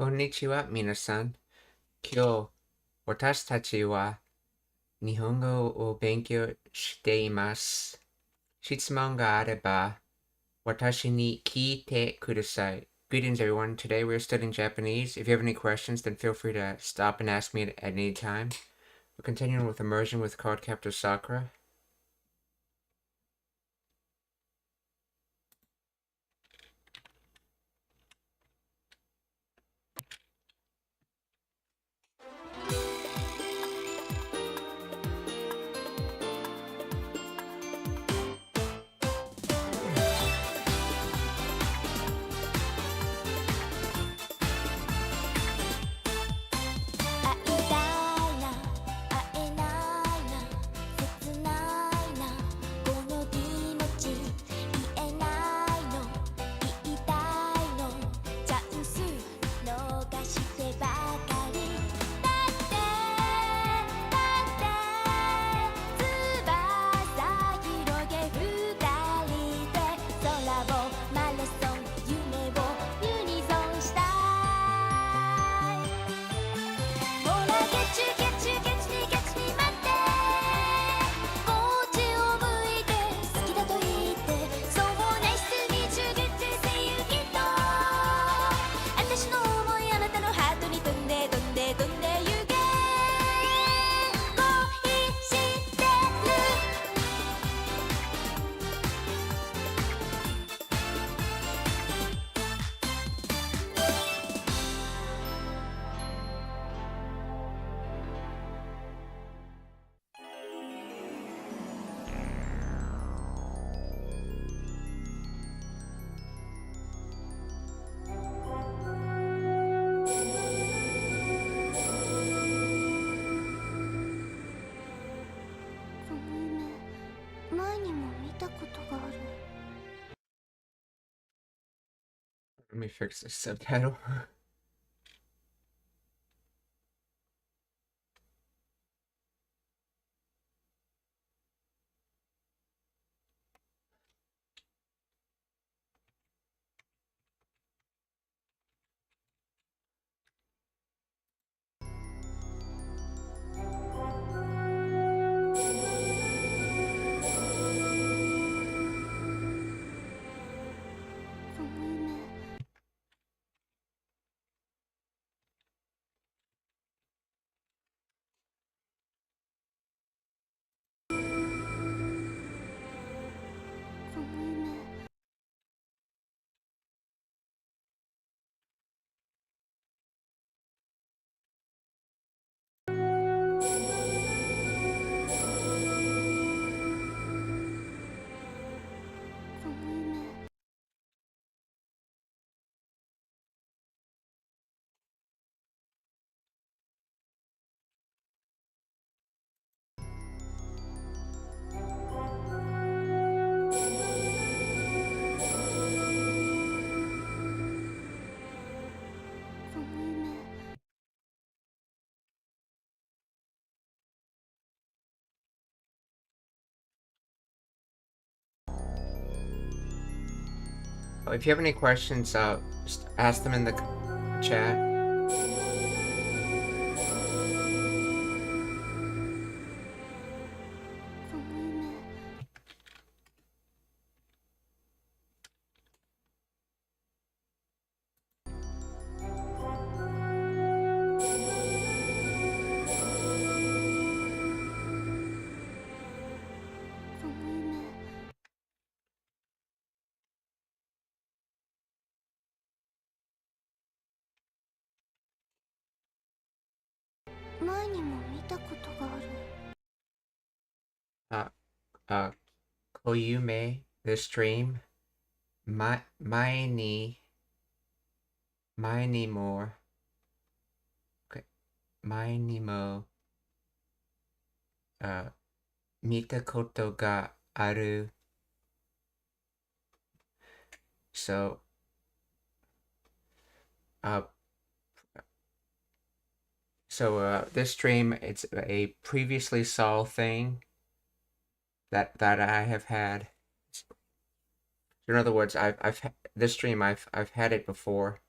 こんにちは、皆さん。今日、私たちは日本語を勉強しています。質問があれば、私に聞いてください. Greetings, everyone. Today we're studying Japanese. If you have any questions, then feel free to stop and ask me at any time. We're continuing with Immersion with Card Captor Sakura. Let me fix the subtitle. If you have any questions, just ask them in the chat. Koyume, the stream, many more, okay, many more, 見たことがある. So, this stream, it's a previously saw thing that I have had. In other words, this stream I've had it before.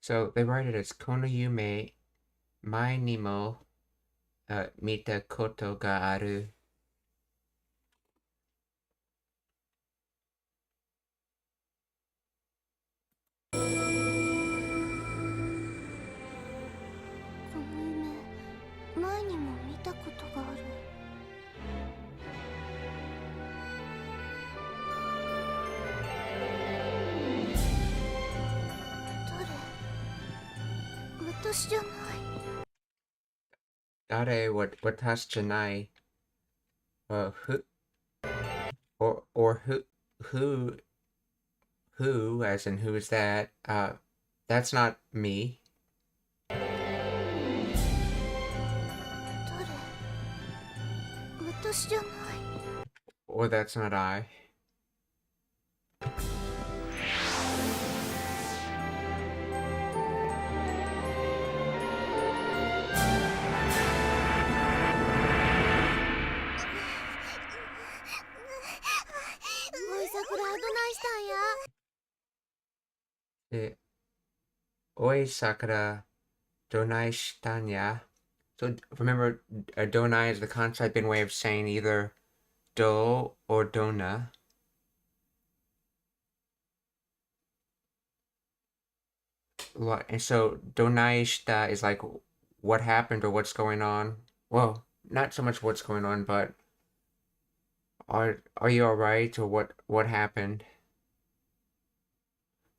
So they write it as Kono yume mai ni mo mita koto ga aru. Dare watashi janai. Who or who as in who is that? That's not me. Or that's not I. Oi Sakura donai shitanya. So remember, donai is the concept-in way of saying either do or dona. And so donai shita is like what happened or what's going on. Well, not so much what's going on, but are you alright or what happened?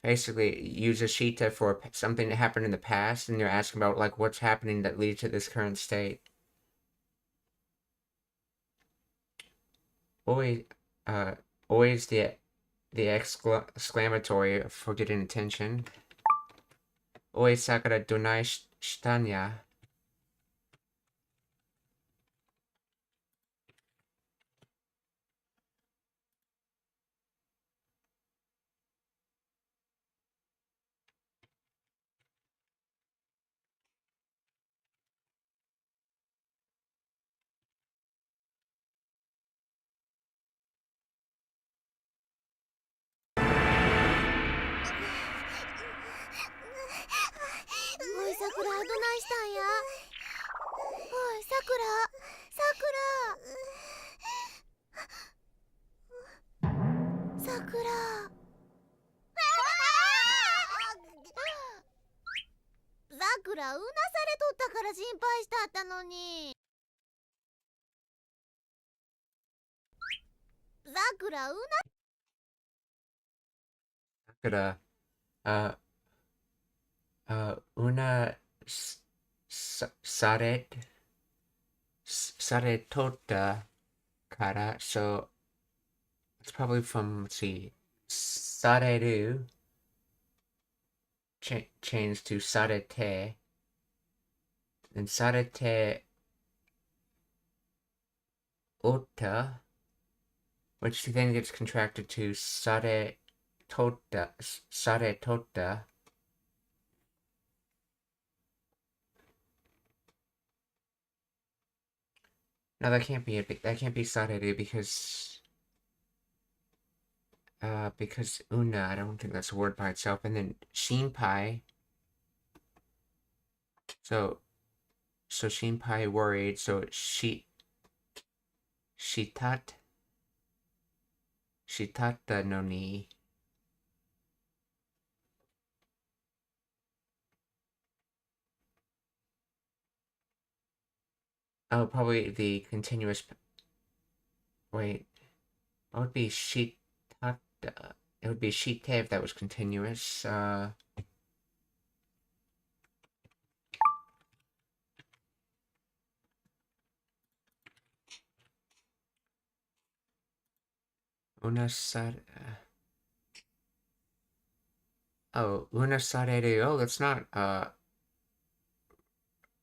Basically, use a shita for something that happened in the past, and you're asking about like what's happening that leads to this current state. Always the exclamatory for getting attention. Oi Sakura donai shitanya. Sakura, una saretota kara. So it's probably from, let's see, sareru changed to sarete, and sarete ota, which then gets contracted to saretota. No, that can't be it. That can't be sareru because una, I don't think that's a word by itself. And then shinpai. So shinpai worried. So shitata no ni. Oh, probably the continuous. Wait, what would be shitata? It would be shite if that was continuous. Unasare. Oh, unasareru. Oh, that's not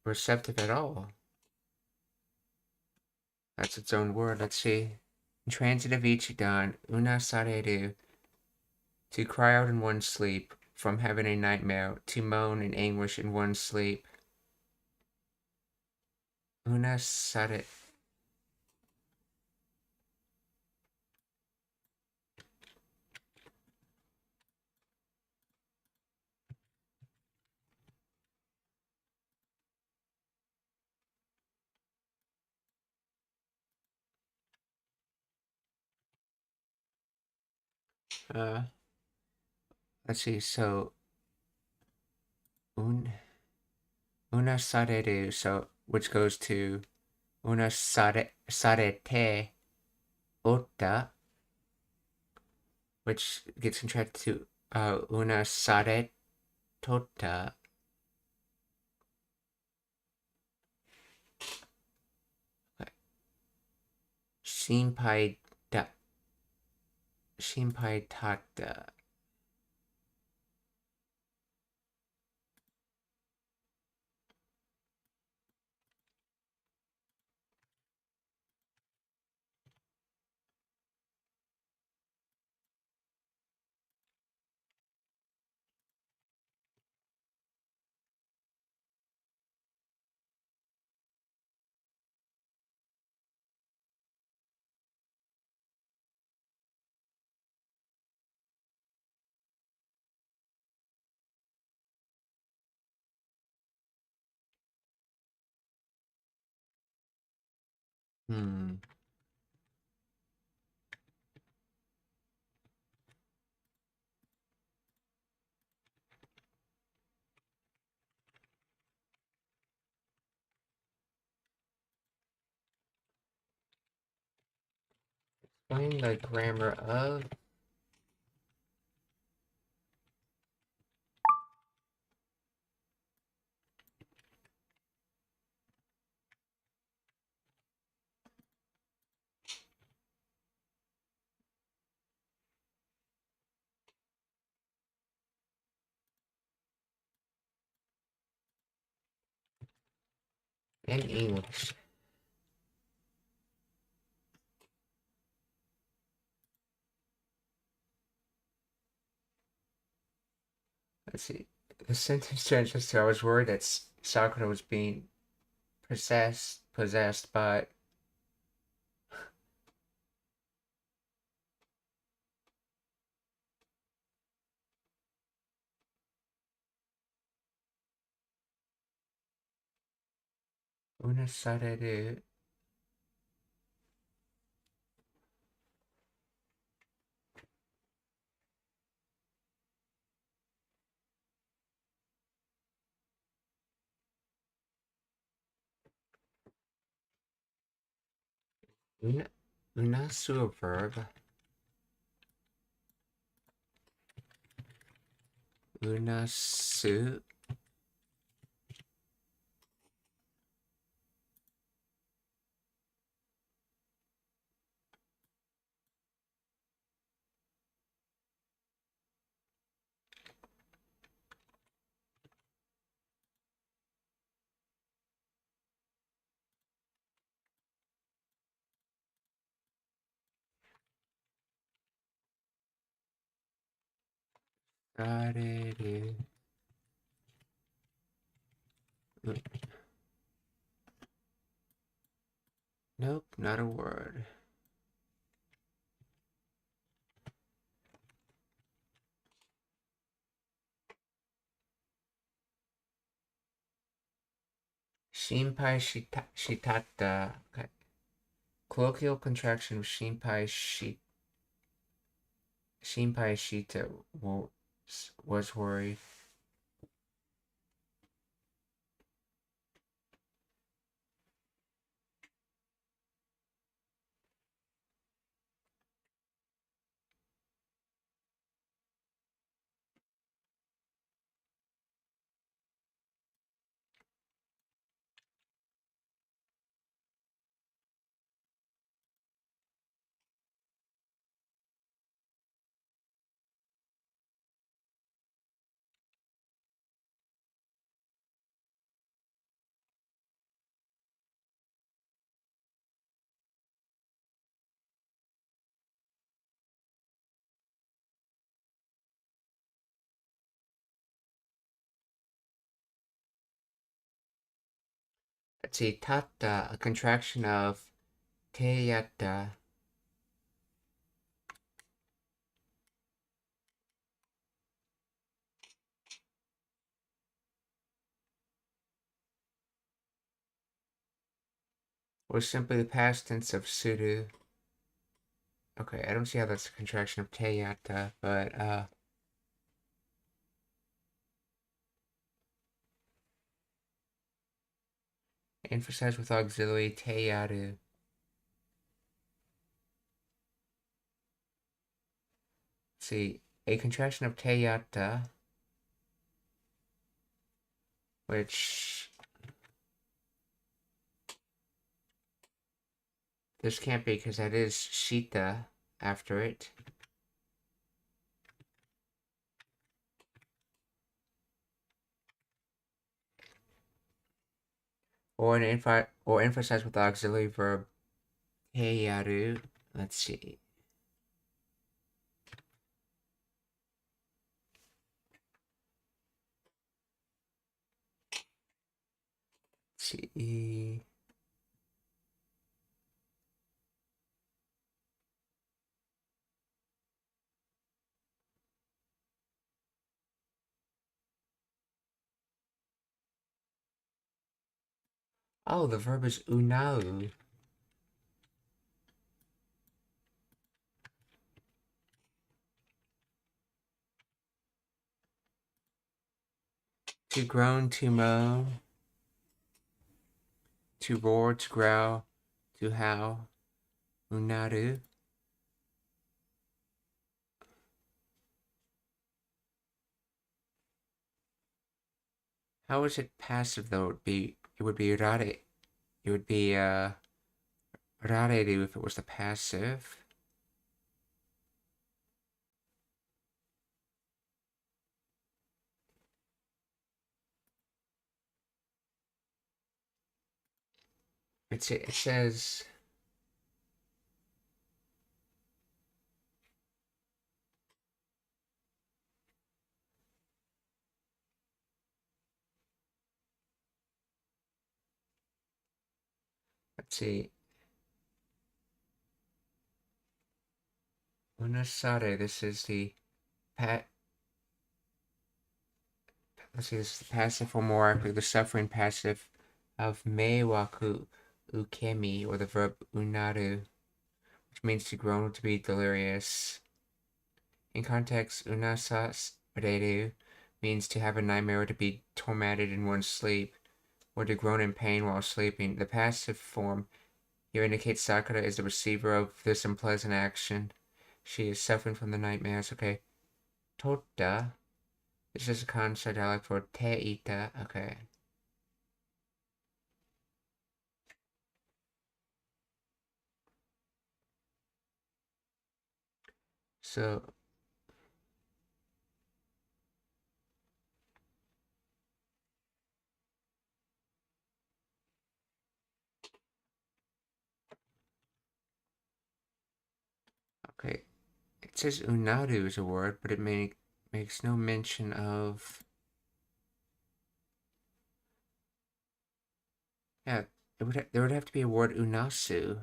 receptive at all. That's its own word. Let's see. Intransitive ichidan unasareru. To cry out in one's sleep, from having a nightmare, to moan in anguish in one's sleep. Unasare. let's see. So una sareru, so which goes to una sarete ota, which gets contracted to una saretota. Shinpai tata. Explain the grammar of in English. Let's see. The sentence translates to I was worried that Sakura was being possessed, but una sareru. Unasu a verb. Unasu. Sareru. Nope, not a word. Shinpai shitata. Okay. Colloquial contraction of shinpai shita was worried. Let's see, tata, a contraction of teyata. Was simply the past tense of suru. Okay, I don't see how that's a contraction of te yatta, but emphasize with auxiliary te yaru. See, a contraction of te yatta, which this can't be because that is shita after it. Or emphasize with the auxiliary verb heiyaru. Let's see. Let's see. Oh, the verb is unau. To groan, to moan, to roar, to growl, to howl, unaru. How is it passive though? It would be rare. It would be rareru if it was the passive. It says let's see. Unasare, this is the pat let's see, this is the passive, or more accurately, the suffering passive of meiwaku ukemi, or the verb unaru, which means to groan or to be delirious. In context, unasareru means to have a nightmare or to be tormented in one's sleep, or to groan in pain while sleeping. The passive form here indicates Sakura is the receiver of this unpleasant action. She is suffering from the nightmares. Okay. Tota. This is a Kansai dialect for teita. Okay. So okay. It says unadu is a word, but it makes no mention of. Yeah, there would have to be a word unasu.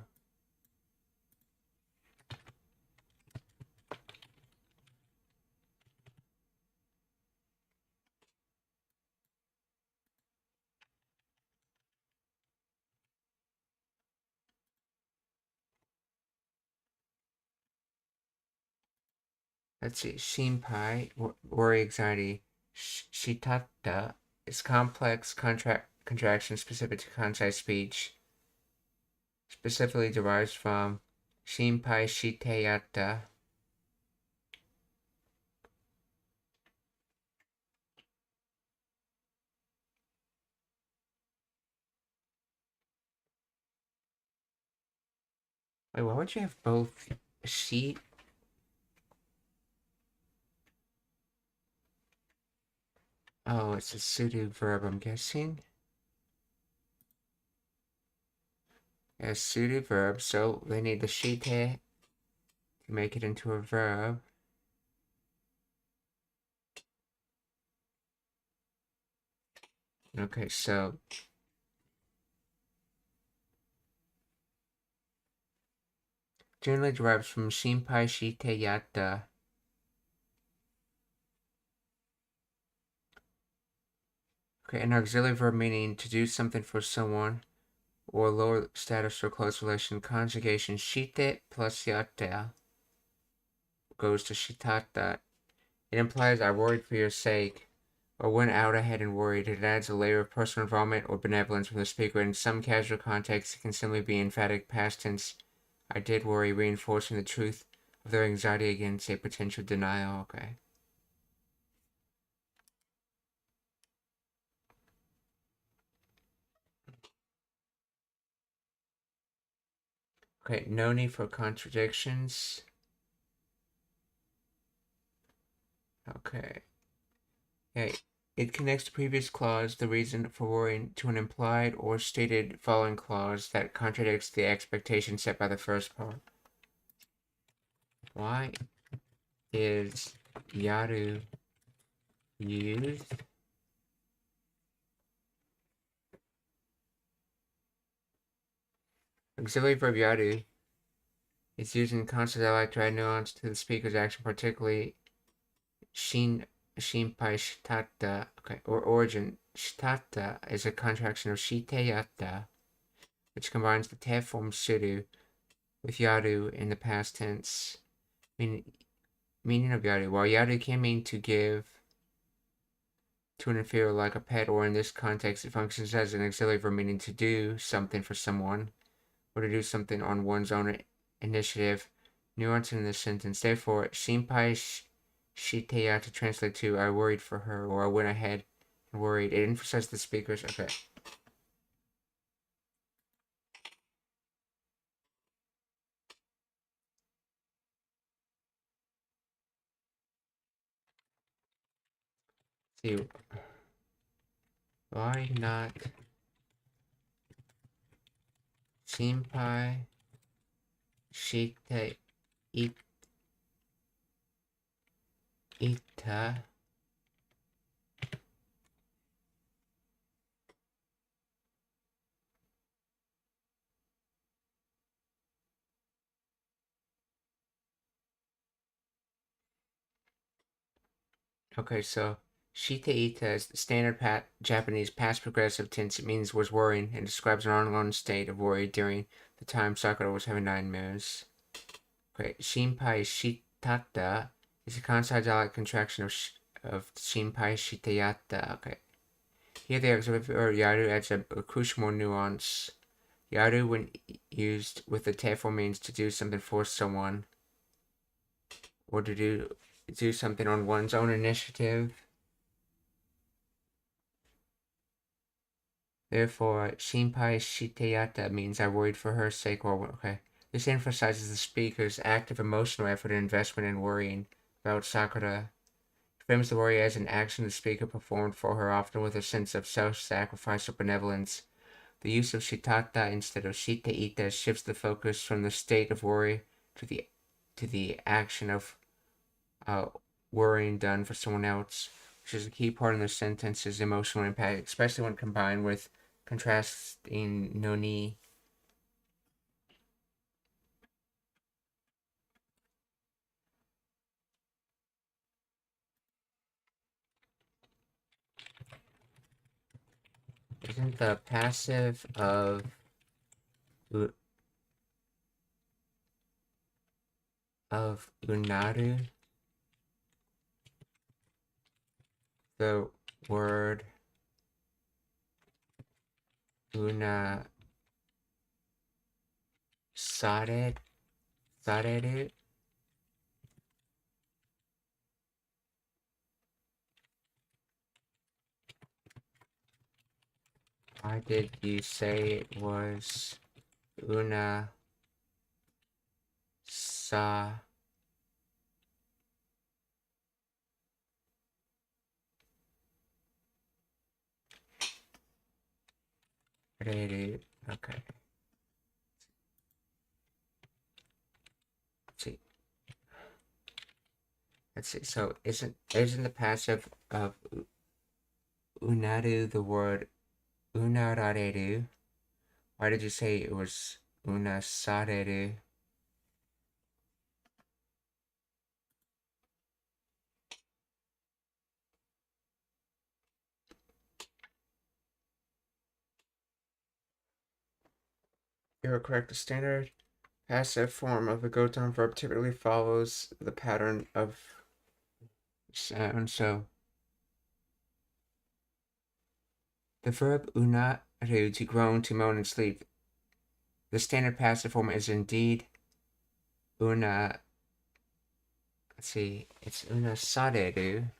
Let's see. Shinpai, worry, anxiety. Shitata is complex contraction specific to Kansai speech. Specifically derives from Shinpai shiteyata. Wait, why would you have both sheet? Oh, it's a pseudo verb, I'm guessing. A pseudo verb, so they need the shite to make it into a verb. Okay, so generally derives from shinpai shite yata. Okay, an auxiliary verb meaning to do something for someone or lower status or close relation. Conjugation shite plus yata. goes to shitata. It implies I worried for your sake, or went out ahead and worried. It adds a layer of personal involvement or benevolence from the speaker. In some casual contexts, it can simply be emphatic past tense. I did worry, reinforcing the truth of their anxiety against a potential denial. Okay. Okay, no need for contradictions. Okay. Okay. It connects the previous clause, the reason for worrying, to an implied or stated following clause that contradicts the expectation set by the first part. Why is yaru used? Auxiliary verb yaru is used in concepts that like to add nuance to the speaker's action, particularly shinpai shitata. Okay, or origin. Shitata is a contraction of shiteyata, which combines the te form suru with yaru in the past tense. Meaning of yaru. While yaru can mean to give to an inferior like a pet, or in this context it functions as an auxiliary verb meaning to do something for someone, or to do something on one's own initiative, nuance in this sentence. Therefore, shinpai shiteya to translate to I worried for her, or I went ahead and worried. It emphasizes the speaker's. Okay. See, why not shinpai shite ita Okay, so shite ita is the standard Japanese past progressive tense. It means was worrying and describes an ongoing state of worry during the time Sakura was having nightmares. Okay, shinpai shitata is a Kansai dialect contraction of shinpai shiteyata. Okay, here the auxiliary verb yaru adds a crucial more nuance. Yaru, when used with the te form, means to do something for someone, or to do something on one's own initiative. Therefore, shinpai shiteyata means I worried for her sake. Or okay, this emphasizes the speaker's active emotional effort and investment in worrying about Sakura. It frames the worry as an action the speaker performed for her, often with a sense of self-sacrifice or benevolence. The use of shitata instead of shiteita shifts the focus from the state of worry to the action of worrying done for someone else, which is a key part in the sentence's emotional impact, especially when combined with contrasting noni. Isn't the passive of unaru the word una sareru? Why did you say it was una sa reru? Okay. Let's see. So isn't the passive of unaru the word unarareru? Why did you say it was unasareru? You're correct. The standard passive form of a gotan verb typically follows the pattern of sound. So the verb unaru, to groan, to moan, and sleep. The standard passive form is indeed una. Let's see, it's unasareru.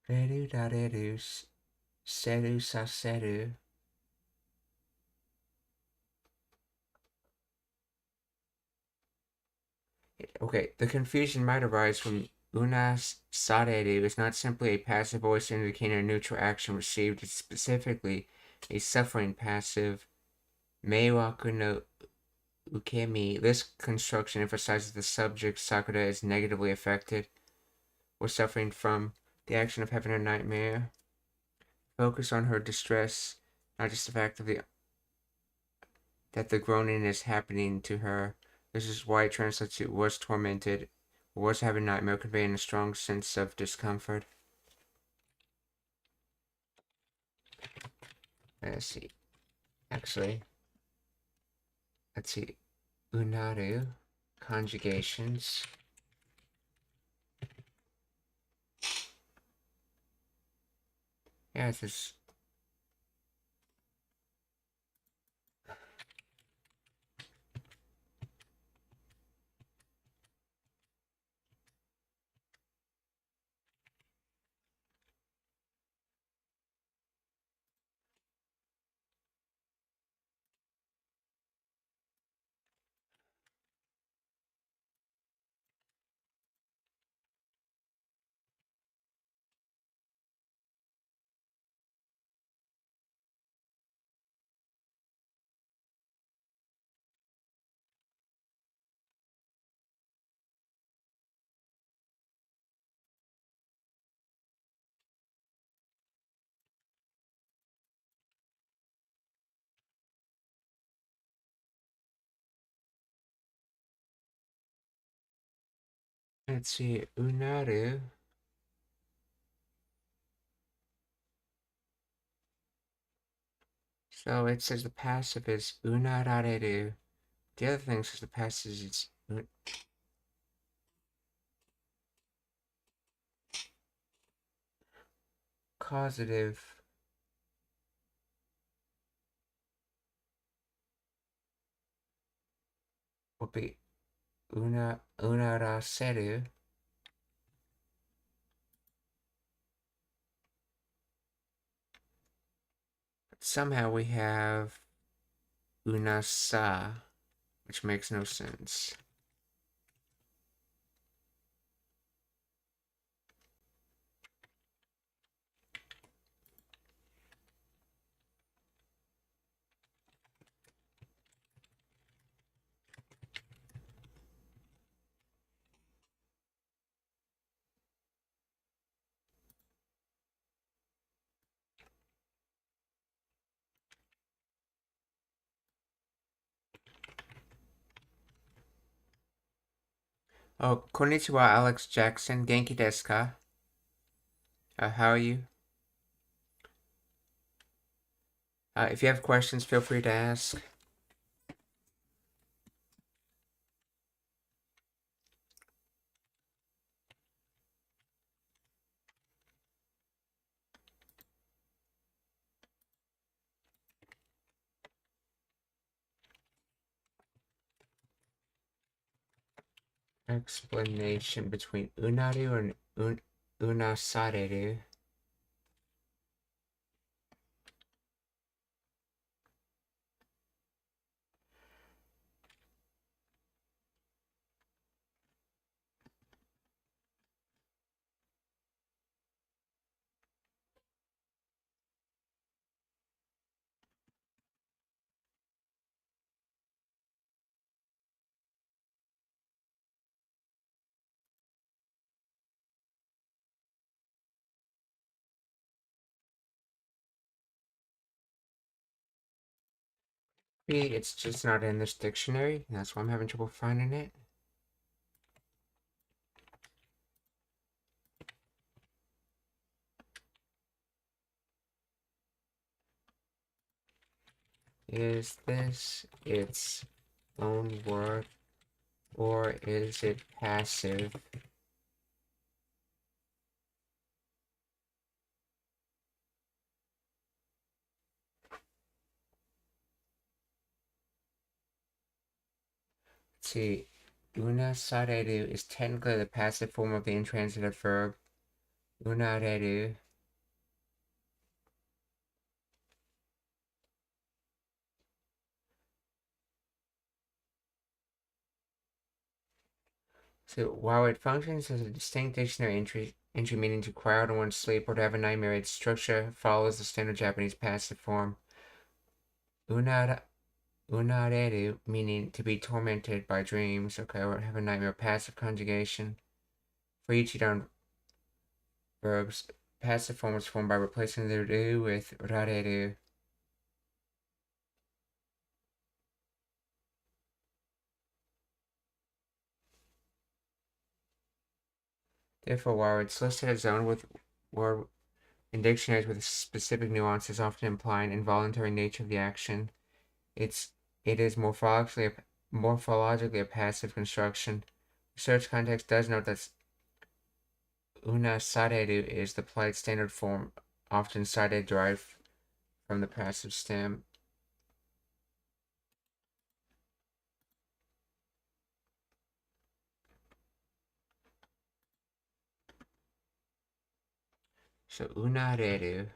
Reru dareru, seru saseru. Okay, the confusion might arise from unasareru is not simply a passive voice indicating a neutral action received. It's specifically a suffering passive. Meiwaku no ukemi. This construction emphasizes the subject Sakura is negatively affected or suffering from the action of having a nightmare. Focus on her distress, not just the fact that the groaning is happening to her. This is why it translates to was tormented, was having a nightmare, conveying a strong sense of discomfort. Let's see. Actually, let's see. Unaru, conjugations. Yeah, it's just. Let's see. Unaru. So it says the passive is unarareru. The other thing says the passive is causative. Would be unaraseru. But somehow we have unasa, which makes no sense. Oh, konnichiwa, Alex Jackson. Genki desu ka? How are you? If you have questions, feel free to ask. Explanation between unaru and unasareru. It's just not in this dictionary. That's why I'm having trouble finding it. Is this its own word, or is it passive? Let's see. Unasareru is technically the passive form of the intransitive verb. Unareru. So while it functions as a distinct dictionary entry meaning to cry out in one's sleep or to have a nightmare, its structure follows the standard Japanese passive form. Unareru, meaning to be tormented by dreams, okay, or have a nightmare, passive conjugation. For each down verbs, passive form is formed by replacing the ru with rareru. Therefore, while it's listed as own with word in dictionaries with specific nuances, often implying involuntary nature of the action, it is morphologically a passive construction. Research context does note that unasareru is the polite standard form, often cited derived from the passive stem. So unareru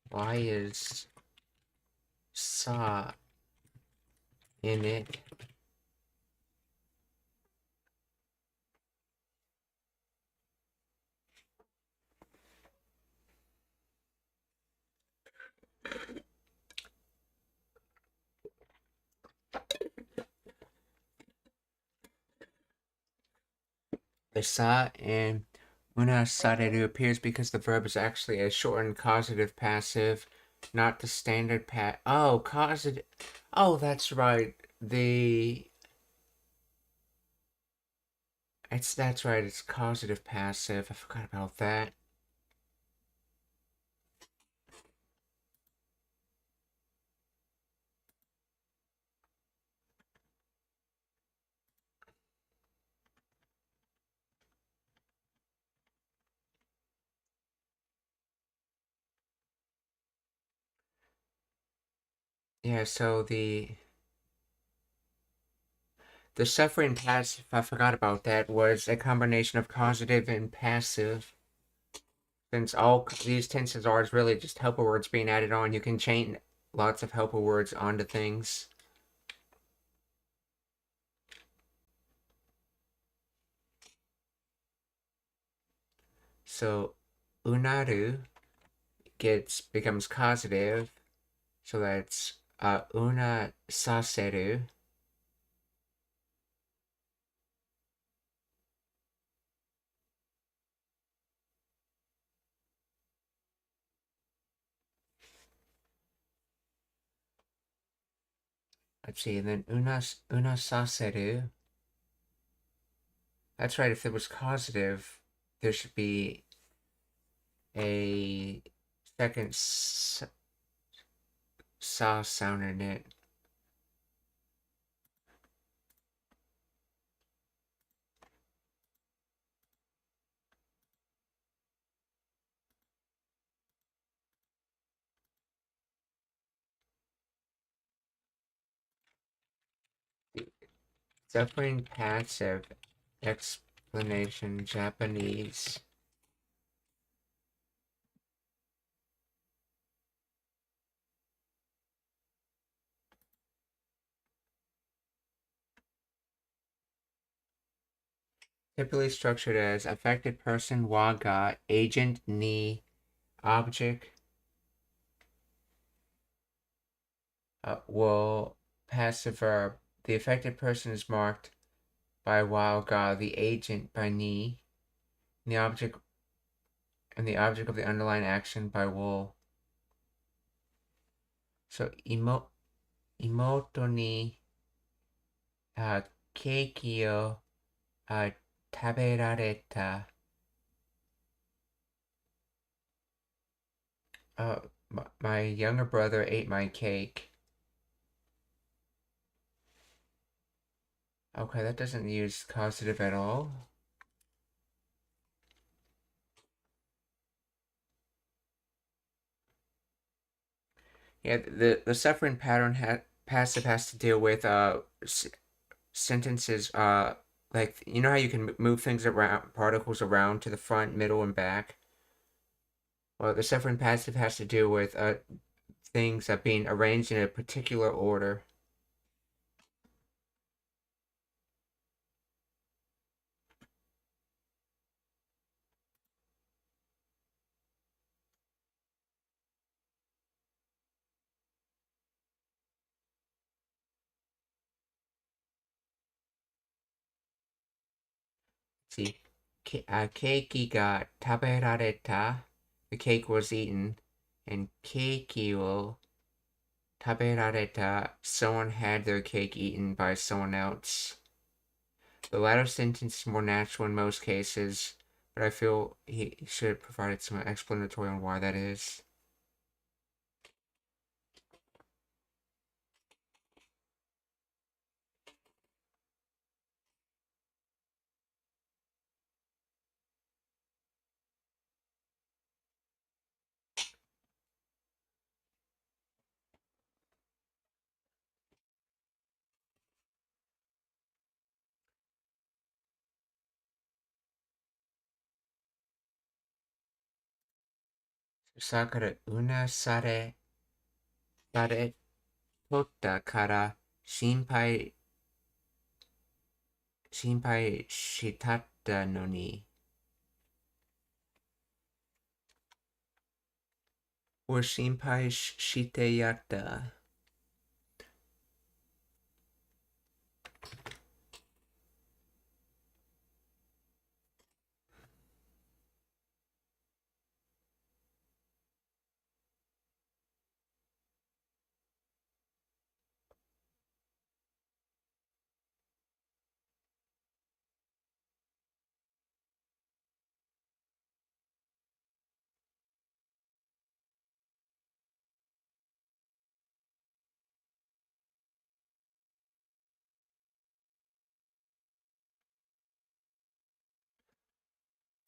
why is sa in it? The sa in unasareru appears because the verb is actually a shortened causative passive, not the standard causative. Oh, that's right. That's right. It's causative passive. I forgot about that. Yeah. So the suffering passive, I forgot about that, was a combination of causative and passive. Since all these tenses are is really just helper words being added on, you can chain lots of helper words onto things. So unaru becomes causative, so that's una saseru. Let's see, and then una saseru. That's right. If it was causative, there should be a second sa sound in it. Suffering passive explanation Japanese. Typically structured as affected person wa ga, agent ni, object will, passive verb. The affected person is marked by wa ga, the agent by ni. the object and the object of the underlying action by will. So imoto ni keiki o taberareta. My younger brother ate my cake. Okay, that doesn't use causative at all. Yeah, the suffering pattern passive has to deal with sentences like you know how you can move things around, particles around to the front, middle, and back. Well, the suffering passive has to do with things being arranged in a particular order. See, keiki ga taberareta, the cake was eaten, and keiki wo taberareta, someone had their cake eaten by someone else. The latter sentence is more natural in most cases, but I feel he should have provided some explanatory on why that is. Sakura una sare tota kara shinpai shitatta no ni. Or shinpai shiteyata.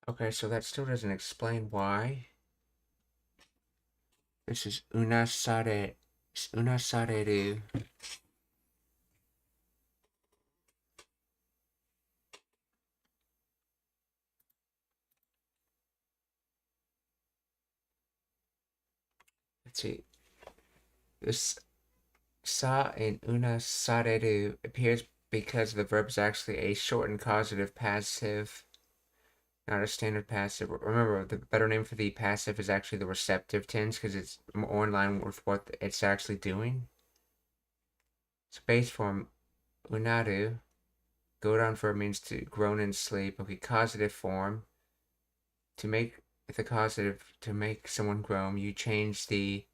Okay, so that still doesn't explain why. This is unasareru. Let's see. This sa in unasareru appears because the verb is actually a shortened causative passive, not a standard passive. Remember, the better name for the passive is actually the receptive tense because it's more in line with what it's actually doing. So base form unaru, go down verb means to groan in sleep. Okay, causative form. To make the causative, to make someone groan, you change the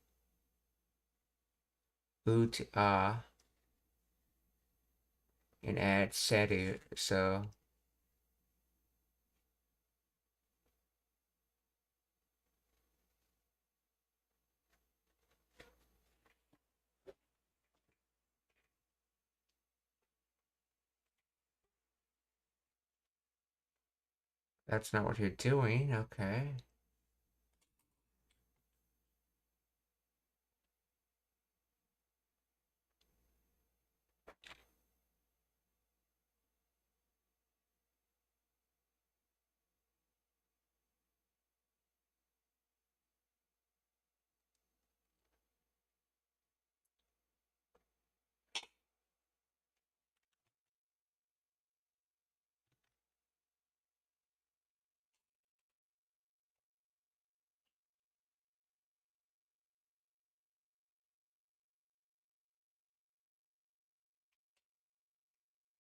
u to and add seru. So that's not what you're doing. Okay.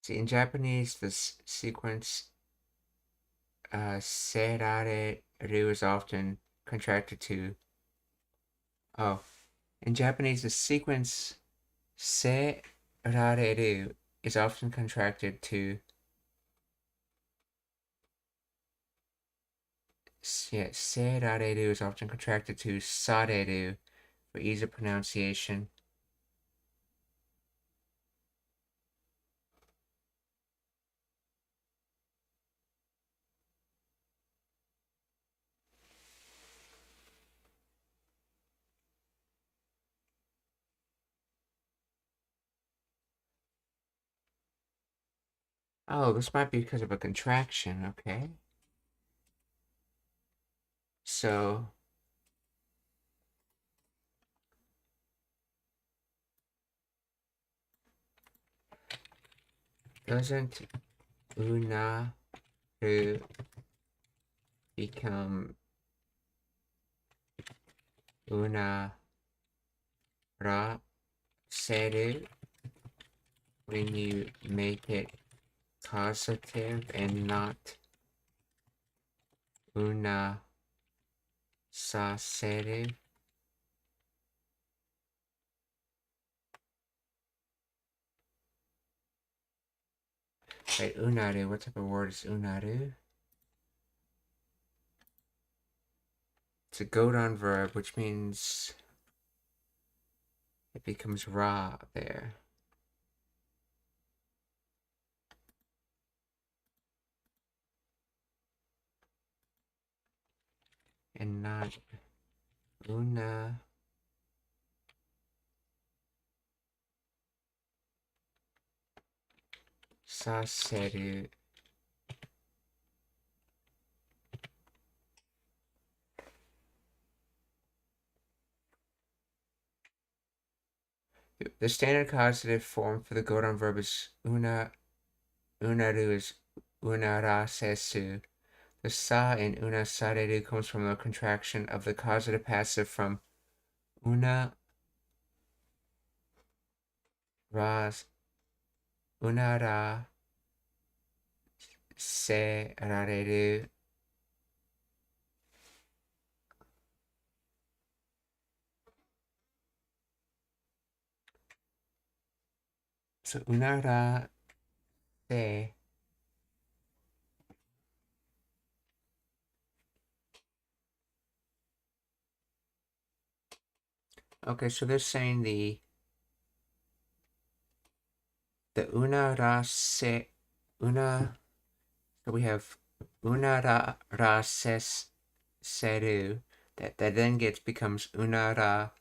See, in Japanese, this sequence Serareru is often contracted to. Oh, in Japanese, the sequence serareru is often contracted to. Yeah, serareru is often contracted to sareru for ease of pronunciation. Oh, this might be because of a contraction, okay. So, doesn't unaru become unara seru when you make it causative and not una saseru? Wait, unaru, what type of word is unaru? It's a go-down verb, which means it becomes ra there. And not una saseru. The standard causative form for the go-down verb is unaru is unarasesu. The sa in unasareru comes from the contraction of the causative passive from una ras unara se rareru. So unara se. Okay, so they're saying the unara se una. So we have unara ses seru that then becomes unara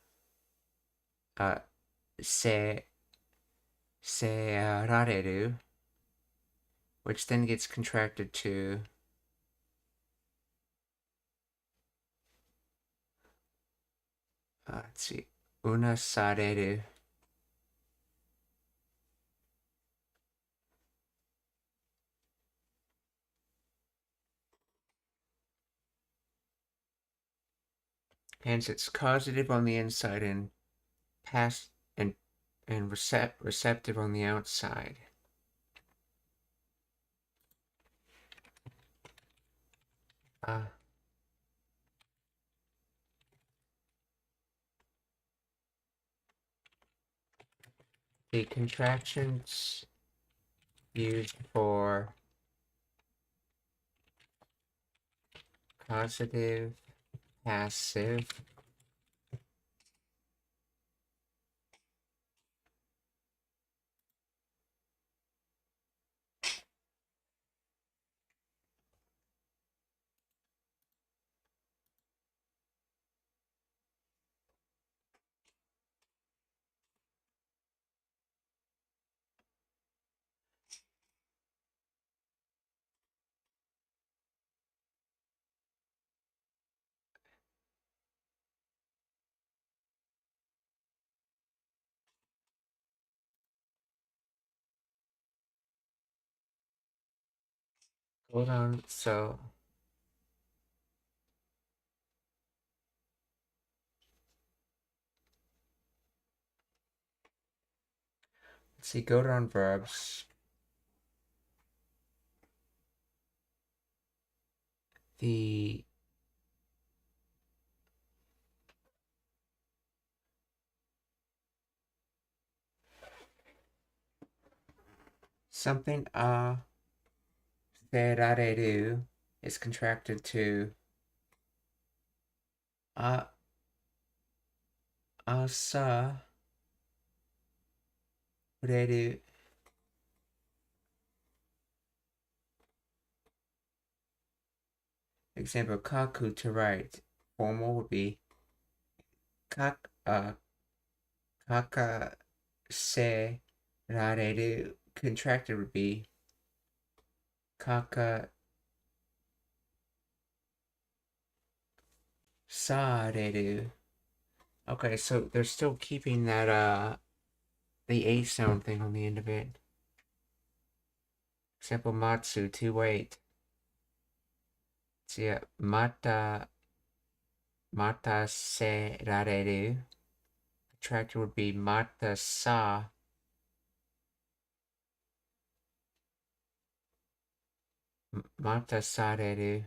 se rareru, which then gets contracted to let's see, unasareru. Hence, it's causative on the inside and past and receptive on the outside. The contractions used for causative, passive, hold on, so let's see, go down verbs. the something serareru is contracted to asa reru. Example, kaku to write. Formal would be kaka se rareru. Contracted would be kaka sareru. Okay, so they're still keeping that the A sound thing on the end of it. Example, matsu to wait. So yeah, mata se rareru. Contracted would be mata sa sareru.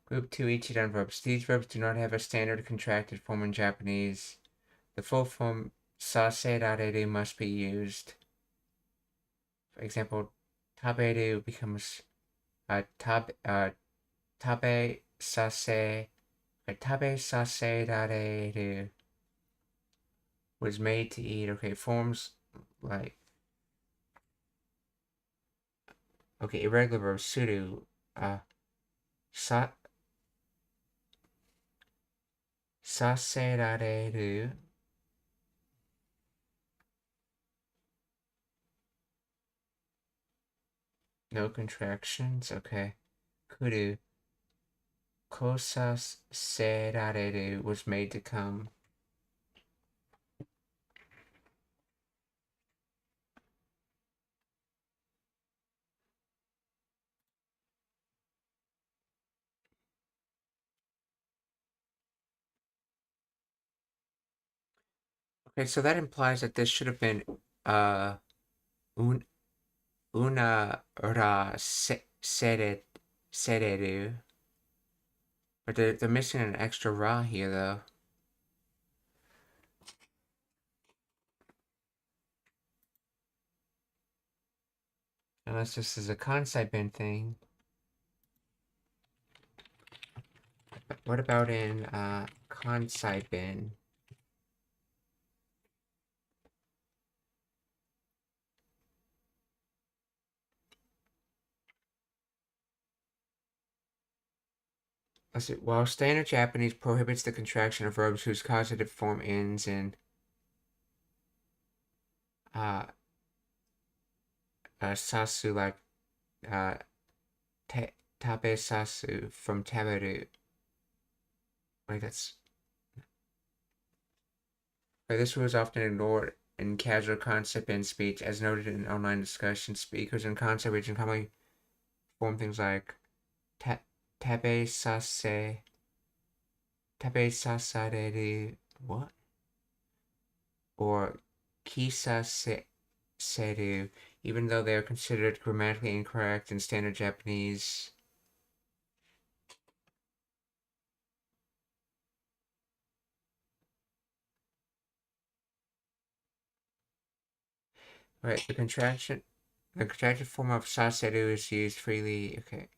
Group 2 ichidan verbs. These verbs do not have a standard contracted form in Japanese. The full form saserareru must be used. For example, taberu becomes tabe saserareru was made to eat. Okay, forms like irregular verbs suru saserareru. No contractions. Okay. Kuru kosaserareru was made to come. Okay, so that implies that this should have been una ra sereru. But they're missing an extra ra here though. Unless this is a kansai bin thing. What about in kansai bin? Let's see. While standard Japanese prohibits the contraction of verbs whose causative form ends in sasu, like tabe sasu from taberu. Like that's. This rule is often ignored in casual concept and speech, as noted in online discussion. Speakers in concept region commonly form things like tabe sasareru, what? Or kisaseru, even though they are considered grammatically incorrect in standard Japanese. Right, the contracted form of saseru is used freely. Okay.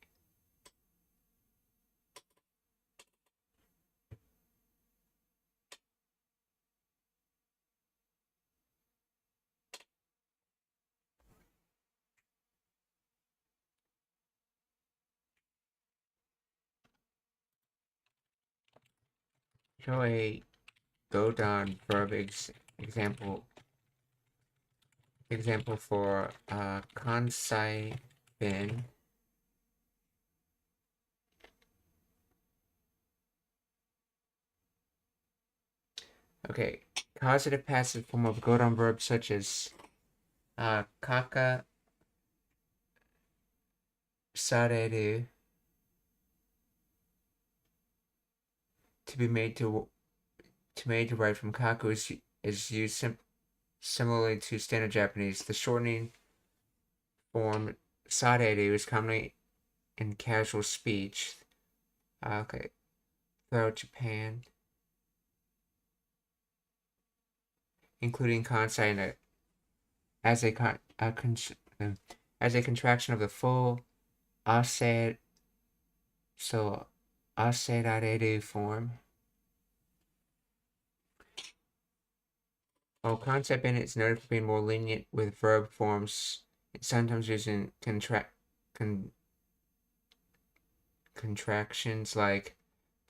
Show a go down verb example for kansai bin. Okay, causative passive form of go down verbs such as kaka sareru, to be made to to made to write from kaku is used similarly to standard Japanese. The shortening form sareru is commonly in casual speech. Okay, throughout Japan, including kansai as a contraction of the full ase, so aserareru form. While concept in it is noted for being more lenient with verb forms, it's sometimes using contractions like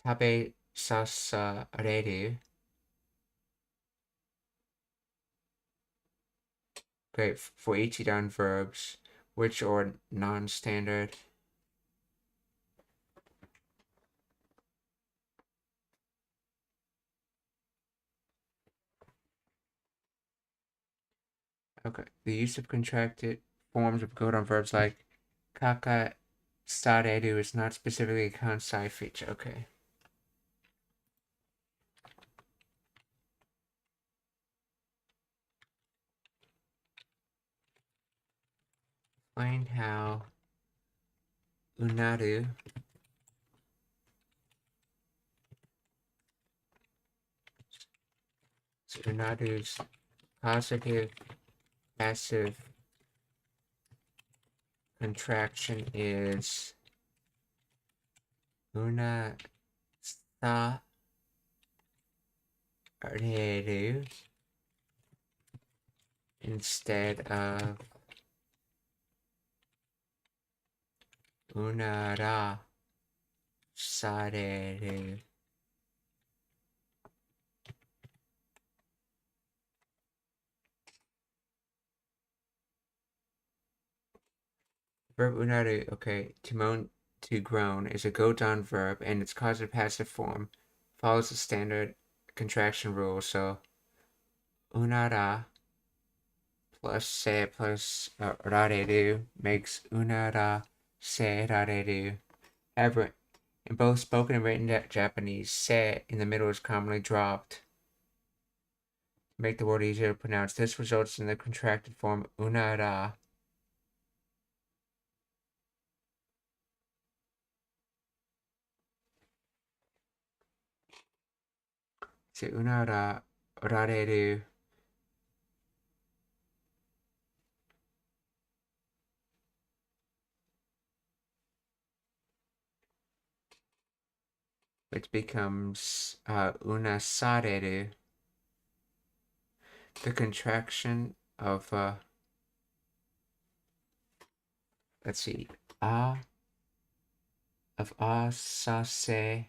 tabe sasareru. Great for ichidan verbs, which are non-standard. Okay, the use of contracted forms of godan verbs like kaka sareru is not specifically a kansai feature. Okay. Explain how unaru unaru's positive passive contraction is una sa reru instead of unara sareru. Verb unaru, okay, to moan, to groan, is a godan verb, and its causative passive form follows the standard contraction rule. So unara plus se plus rareru makes unara se rareru. However, in both spoken and written Japanese, se in the middle is commonly dropped to make the word easier to pronounce. This results in the contracted form unara. So unara rareru. Which becomes unasareru. The contraction of let's see, of asase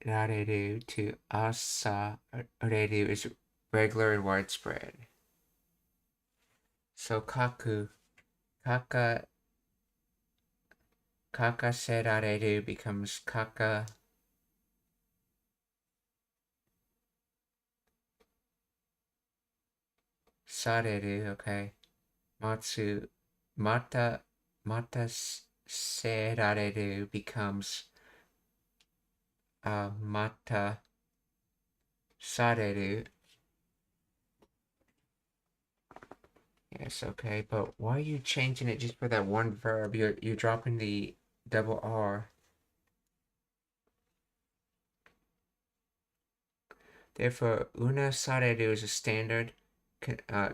rareru to asareru is regular and widespread. So kaka serareru becomes kaka sareru. Okay, mata serareru becomes mata sareru. Yes, okay, but why are you changing it just for that one verb? You're dropping the double R. Therefore, una sareru is a standard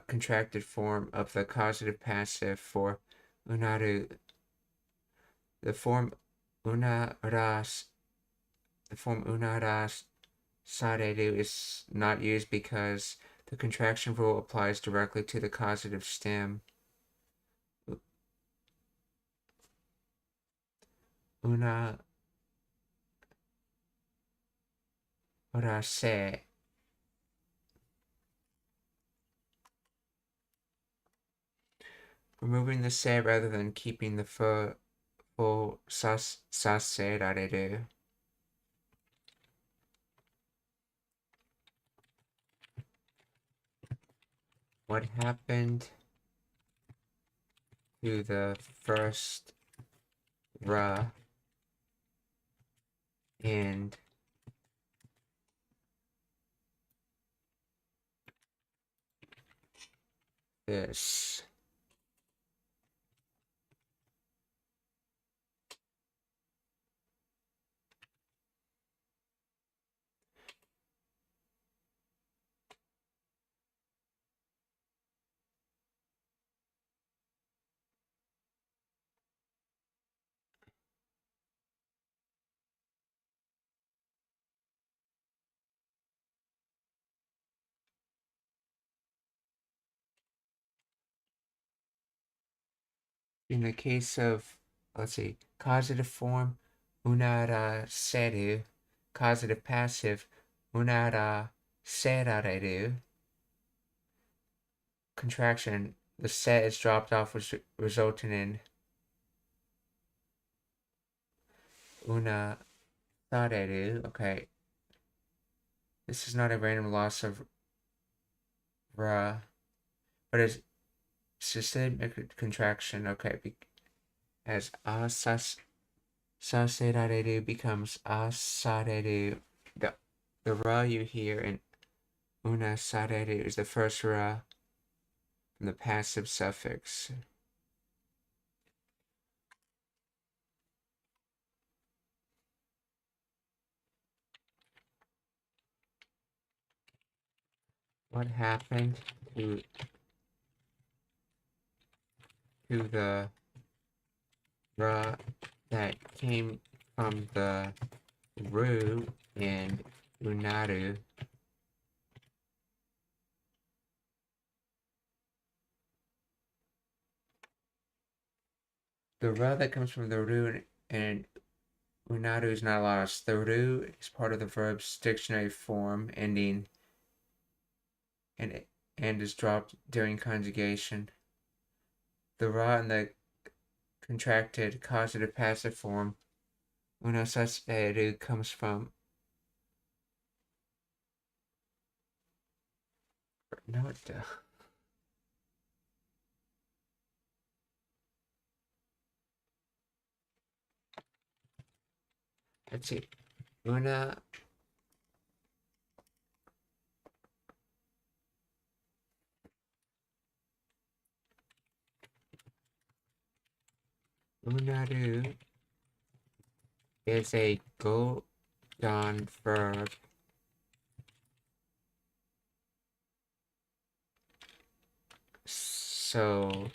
contracted form of the causative passive for unaru. The form unaras sareru is not used because the contraction rule applies directly to the causative stem. Una rase. Removing the se rather than keeping the full sase rareru. What happened to the first ra and this. In the case of, let's see, causative form, unara seru, causative passive, unara serareru. Contraction, the set is dropped off, which resulting in una sareru. Okay. This is not a random loss of ra, but it's systemic contraction. Okay, as asaserareru becomes asareru. The ra you hear in una sareru is the first ra from the passive suffix. What happened to the ra that came from the ru and unaru? The ra that comes from the ru and unaru is not lost. The ru is part of the verb's dictionary form ending and is dropped during conjugation. The ra in the contracted causative passive form unasaseru comes from no it does. Let's see. Unaru is a go-down verb. So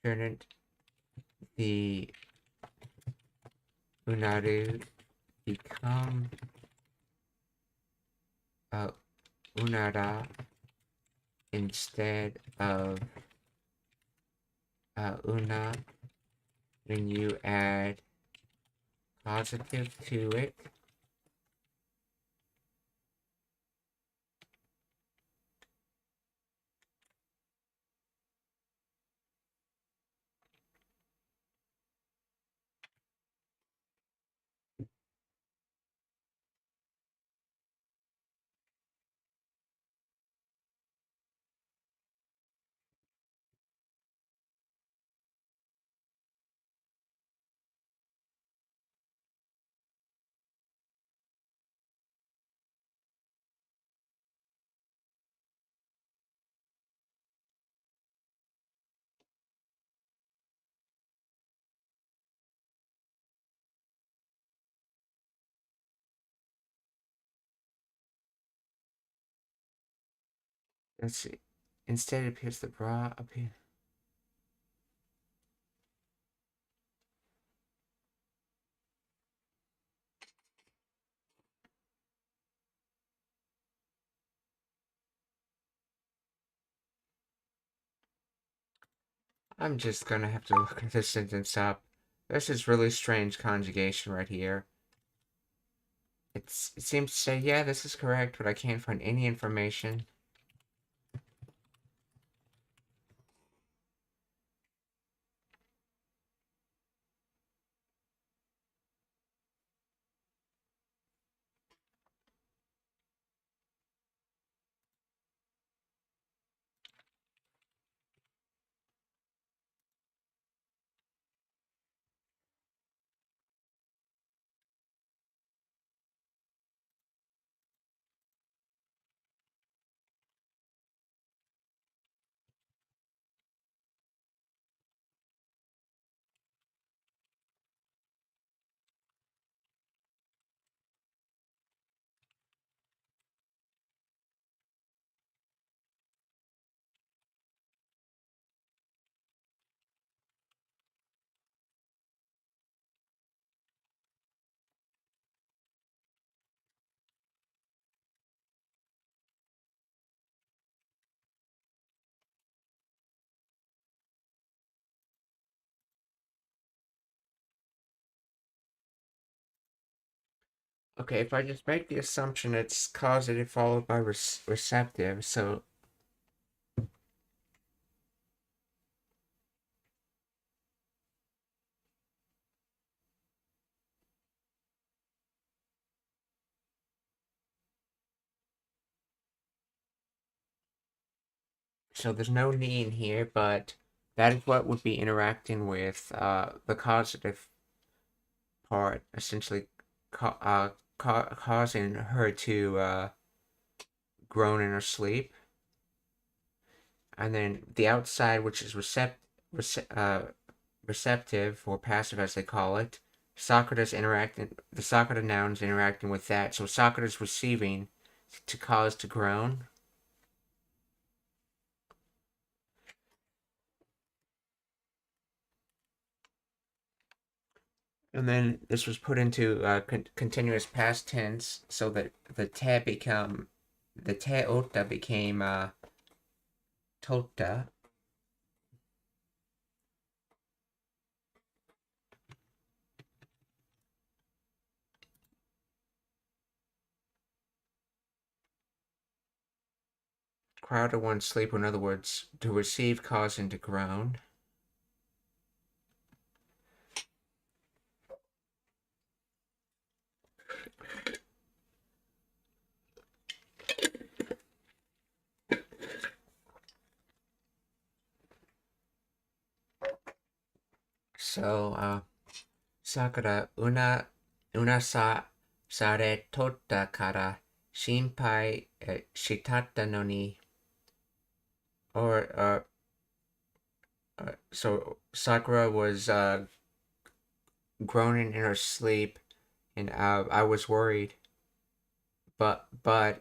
shouldn't the unaru become unara instead of una when you add positive to it? Let's see. Instead it appears the bra appear. I'm just gonna have to look at this sentence up. This is really strange conjugation right here. It seems to say, yeah, this is correct, but I can't find any information. Okay, if I just make the assumption it's causative followed by receptive, so there's no ni in here, but that is what would be interacting with the causative part, essentially causing her to groan in her sleep. And then the outside, which is receptive or passive as they call it, Sakura's interacting, the Sakura noun's interacting with that. So Sakura's receiving to cause to groan. And then this was put into continuous past tense, so that the te ota became tota. Crowded one's sleep, in other words, to receive causing to groan. So, Sakura, una sare tota kara shinpai shitatta no ni. Or, so Sakura was groaning in her sleep, and I was worried. But in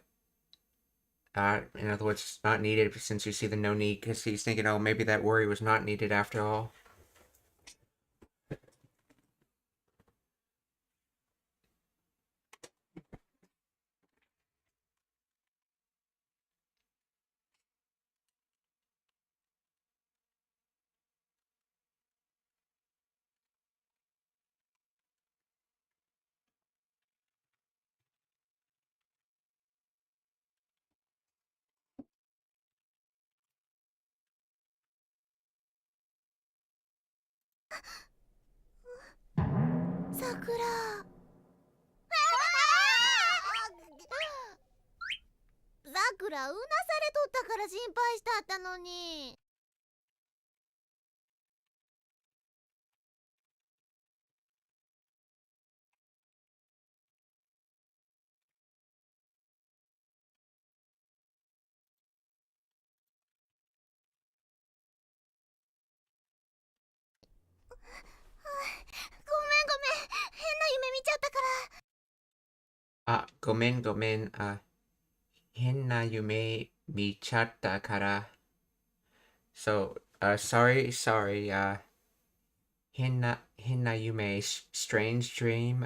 other words, it's not needed since you see the no need, because he's thinking, oh, maybe that worry was not needed after all. Sakura. さくらうなされとったから心配したったのに。ごめん変な夢見ちゃったから。ごめん、変な夢見ちゃったから。So, sorry,変な夢, strange dream,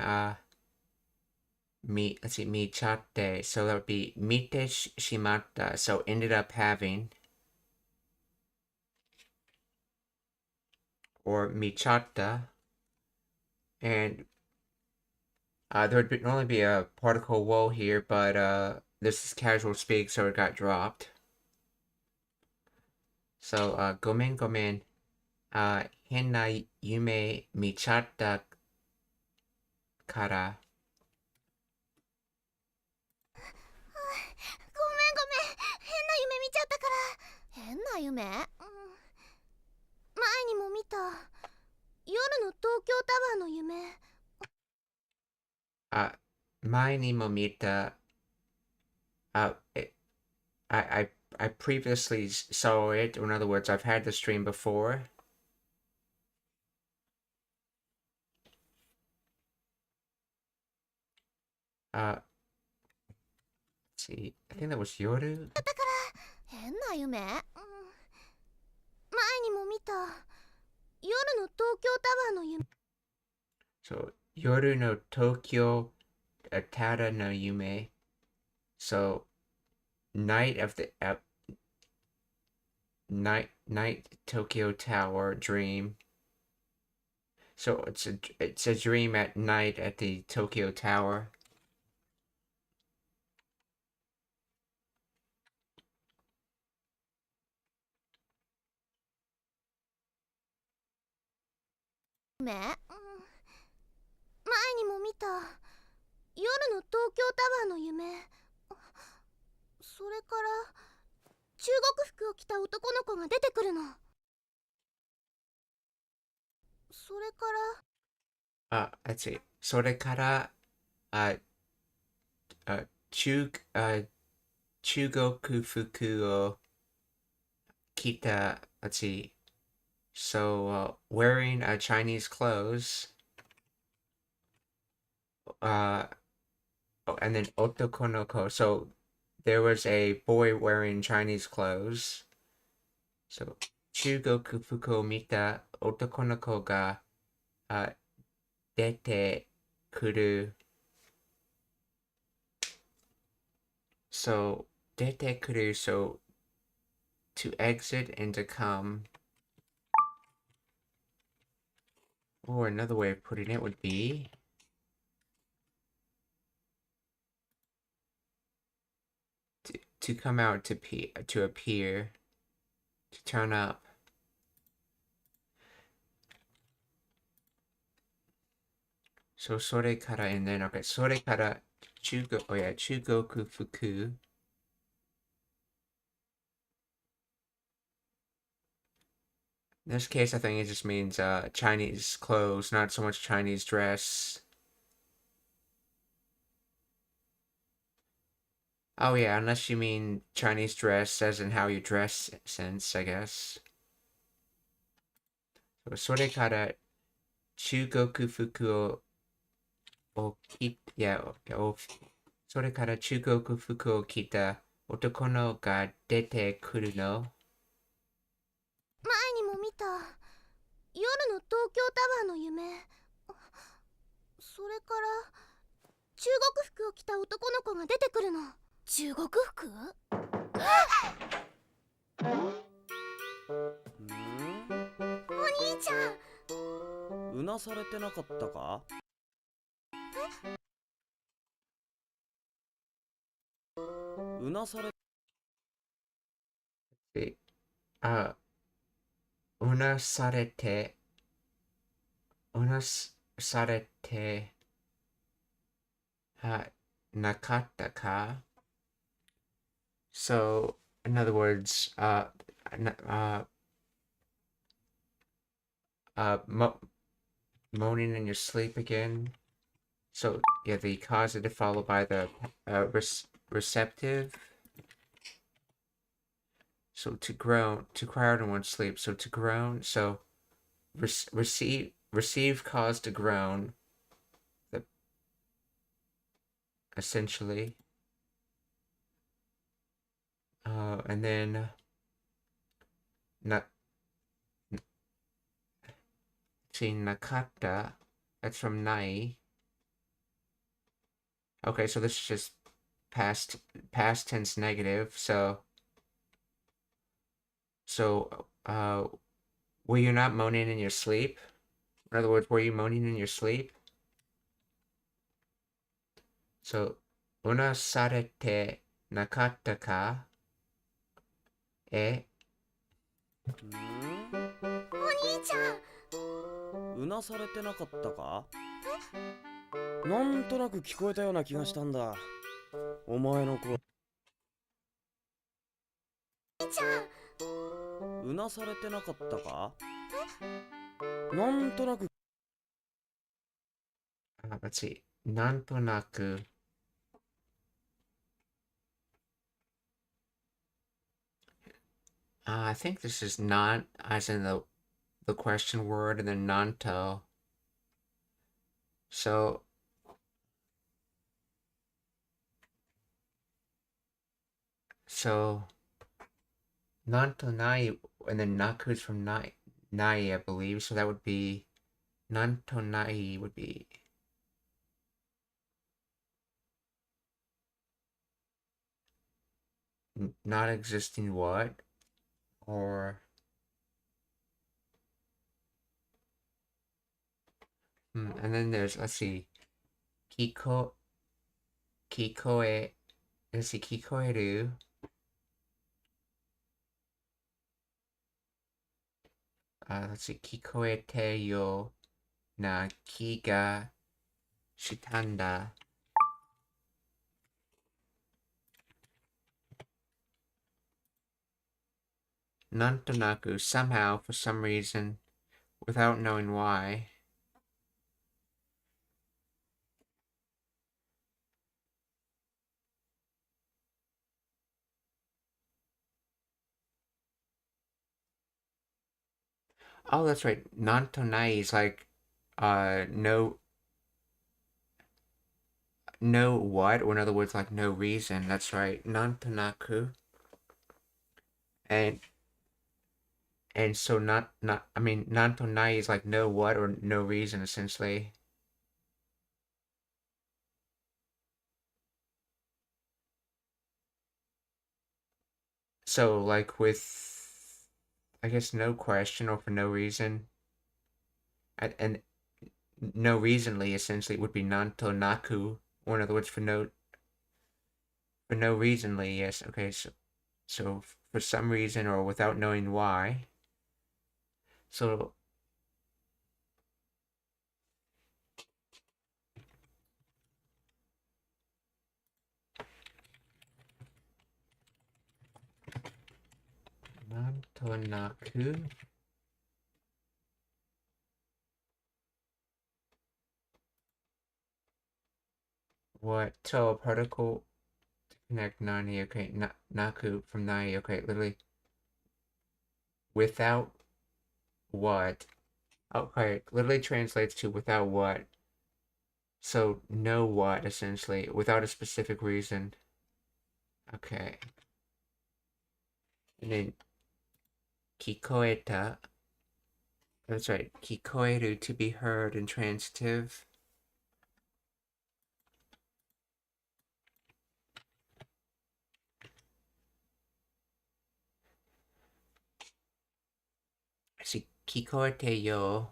let's see, 見ちゃって, so that would be 見てしまった, so ended up having, or 見ちゃった, and there would normally be a particle wo here, but this is casual speak, so it got dropped. So, ごめん、変な夢見ちゃったから。ごめん変な夢見ちゃったから。変な夢、前にも見た夜の東京タワーの夢。前にも見たI previously saw it, or in other words, I've had this dream before. Let's see, I think that was Yoru. だから変な夢、前にも見た夜の東京タワーの夢。So, Yoru no Tokyo Tada no Yume. So, night of the night Tokyo Tower dream. So it's a dream at night at the Tokyo Tower. 前にも見た夜の東京タワーの夢。それから中国服を着た男の子が出てくるの。それから let's see. それから、中国服を着た、let's see. So, wearing Chinese clothes, and then otokonoko. So, there was a boy wearing Chinese clothes. So, 中国服を見た男の子が、出てくる。So, 出てくる, so to exit and to come. Or another way of putting it would be to come out, to appear, to turn up. So, それから and then, okay, それから中国服. In this case, I think it just means Chinese clothes, not so much Chinese dress. Oh yeah, unless you mean Chinese dress as in how you dress sense, I guess. So, それから中国服をそれから中国服を着た男の子が出てくるの。前にも見た夜の東京タワーの夢。それから中国服を着た男の子が出てくるの。中国服？お兄ちゃん、うなされてなかったか？うなされうなされてなかったか? So, in other words, moaning in your sleep again. So, yeah, the causative followed by the receptive. So, to groan, to cry out in one's sleep. So, to groan, so receive cause to groan, essentially. And then nakata, that's from nai. Okay, so this is just past tense negative. So were you not moaning in your sleep? In other words, were you moaning in your sleep? So, una sarete nakatta ka? ん。お兄ちゃん、うなされてなかったか？なんとなく聞こえたような気がしたんだ。お前の声。お兄ちゃん、うなされてなかったか？なんとなく。Let's see. なんとなく. I think this is not as in the question word and then nanto. So, nanto nai, and then naku is from nai, I believe. So that would be nanto nai would be not existing what? Or and then there's, let's see, kikoe, let's see, kikoeru. Let's see, kikoete yo な気がしたんだ。なんとなく somehow, for some reason, without knowing why. Oh, that's right. Nantonai is like, no what, or in other words, like no reason. That's right. Nantonaku. And so I mean, nantonai is like no what or no reason, essentially. So, like with, I guess, no question or for no reason. And no reasonly, essentially, it would be nantonaku, or in other words, for no reasonly, yes. Okay, so for some reason or without knowing why. So nantonaku. What? So a particle to connect nani, okay, naku from nai, okay, literally without what? Okay, literally translates to without what. So no what, essentially, without a specific reason. Okay. And then kikoeta. That's right, kikoeru, to be heard, intransitive. I see kikoete yo.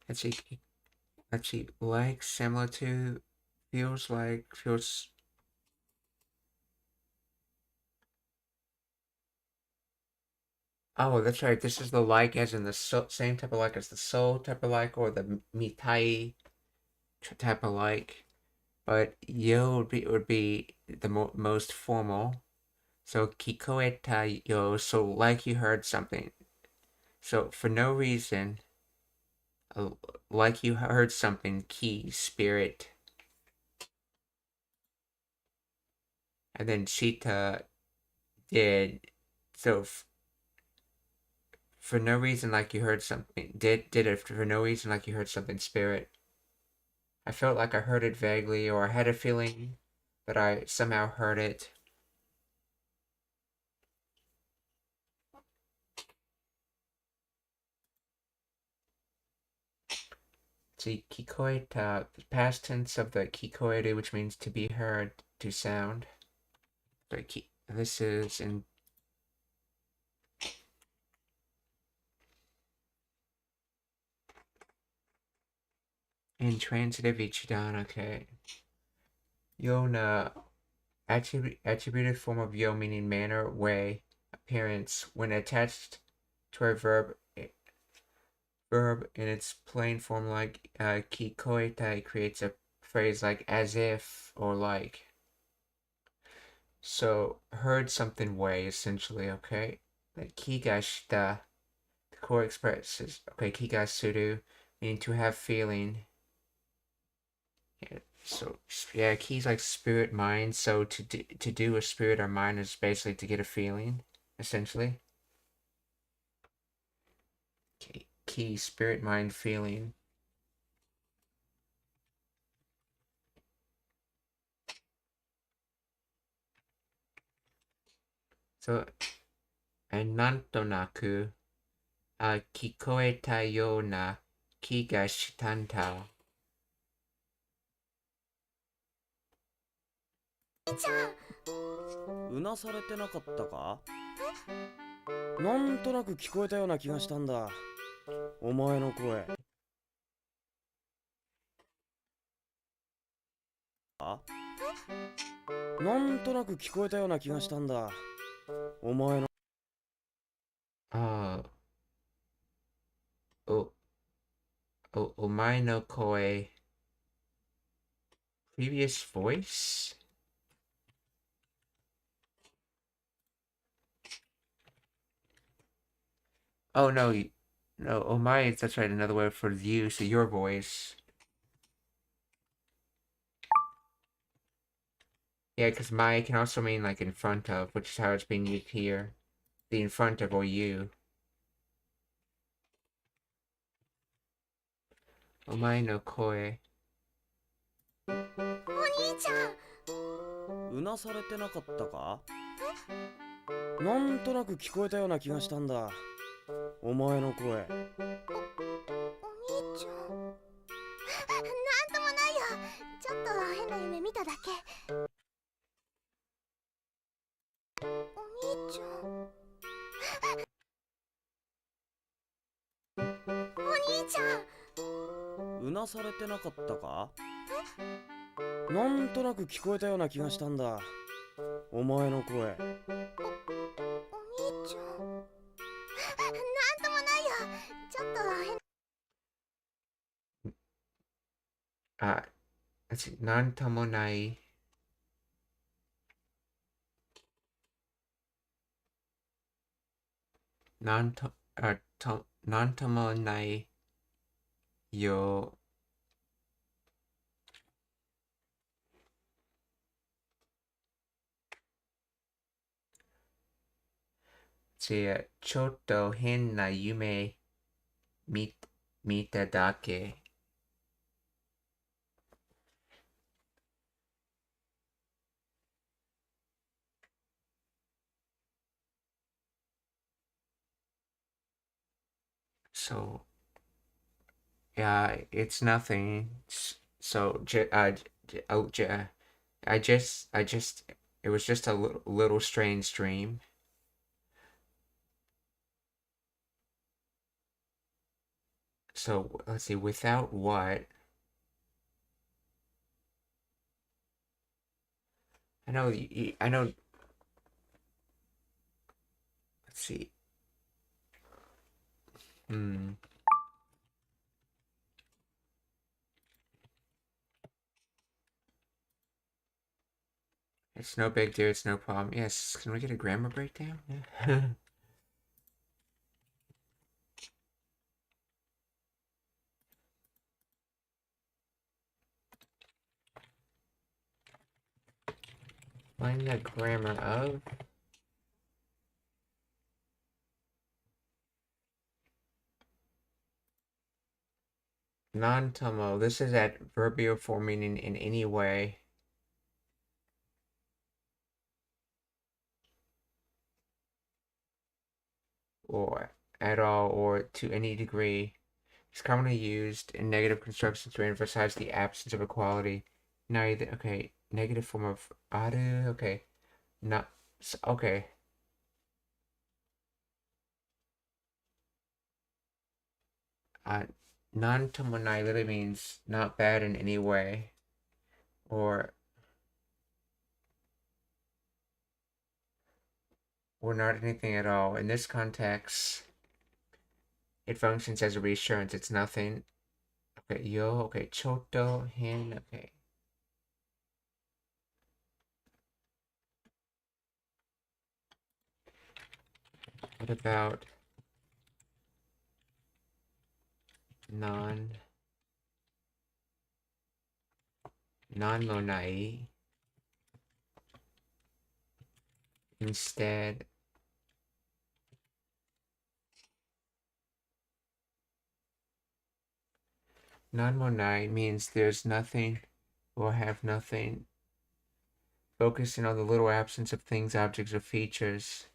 Let's see, like, similar to, feels like, feels. Oh, that's right. This is the like as in the same type of like as the soul type of like, or the mitai type of like. But yo would be the most formal. So kikoeta yo, so like you heard something. So for no reason, like you heard something, ki, spirit. And then shita did. So for no reason like you heard something, did it for no reason like you heard something, spirit. I felt like I heard it vaguely, or I had a feeling that I somehow heard it. See, kikoeta, past tense of the kikoeru, which means to be heard, to sound. Sorry, this is in intransitive ichidan, okay. Yona, attributed form of yo meaning manner, way, appearance. When attached to a verb in its plain form, like kikoeta, creates a phrase like as if or like. So heard something way, essentially, okay? Like kigashita, the core expresses, okay, kigasuru, meaning to have feeling. Yeah, so yeah, ki's like spirit mind. So to do a spirit or mind is basically to get a feeling, essentially. Okay, ki, spirit mind feeling. So and nantonaku, kikoeta yo na ki ga shitanta. ちゃん、うなされてなかったか？なんとなく聞こえたような気がしたんだ。お前の声。なんとなく聞こえたような気がしたんだ。お前の。ああ、お前の声。Previous voice? Oh no, no, omae, that's right, another word for you, so your voice. Yeah, because mae can also mean like in front of, which is how it's being used here. The in front of or you. Omae no koi. お兄ちゃん。うなされてなかったか？なんとなく聞こえたような気がしたんだ。お前の声。お兄ちゃん。なんともないよ。ちょっと変な夢見ただけ。お兄ちゃん。お兄ちゃん。うなされてなかったか？なんとなく聞こえたような気がしたんだ。お前の声。お兄ちゃん。なんともないよ。ちょっと変。Let's see, nantomonai. Nantomonai yo. See, chotto hen na yume mita dake. So, yeah, it's nothing. So, it was just a little strange dream. So, let's see, without what? I know, I know. Let's see. It's no big deal, it's no problem. Yes, can we get a grammar breakdown? Yeah. Find the grammar of non-tomo. This is adverbial form meaning in any way. Or at all, or to any degree. It's commonly used in negative constructions to emphasize the absence of equality. Now, okay, negative form of aru, okay, not, okay. Non-tomonai literally means not bad in any way, or not anything at all. In this context, it functions as a reassurance. It's nothing. Okay, yo, okay, choto, hin, okay. What about non-monai? Instead, non-monai means there's nothing or have nothing, focusing on the little absence of things, objects, or features.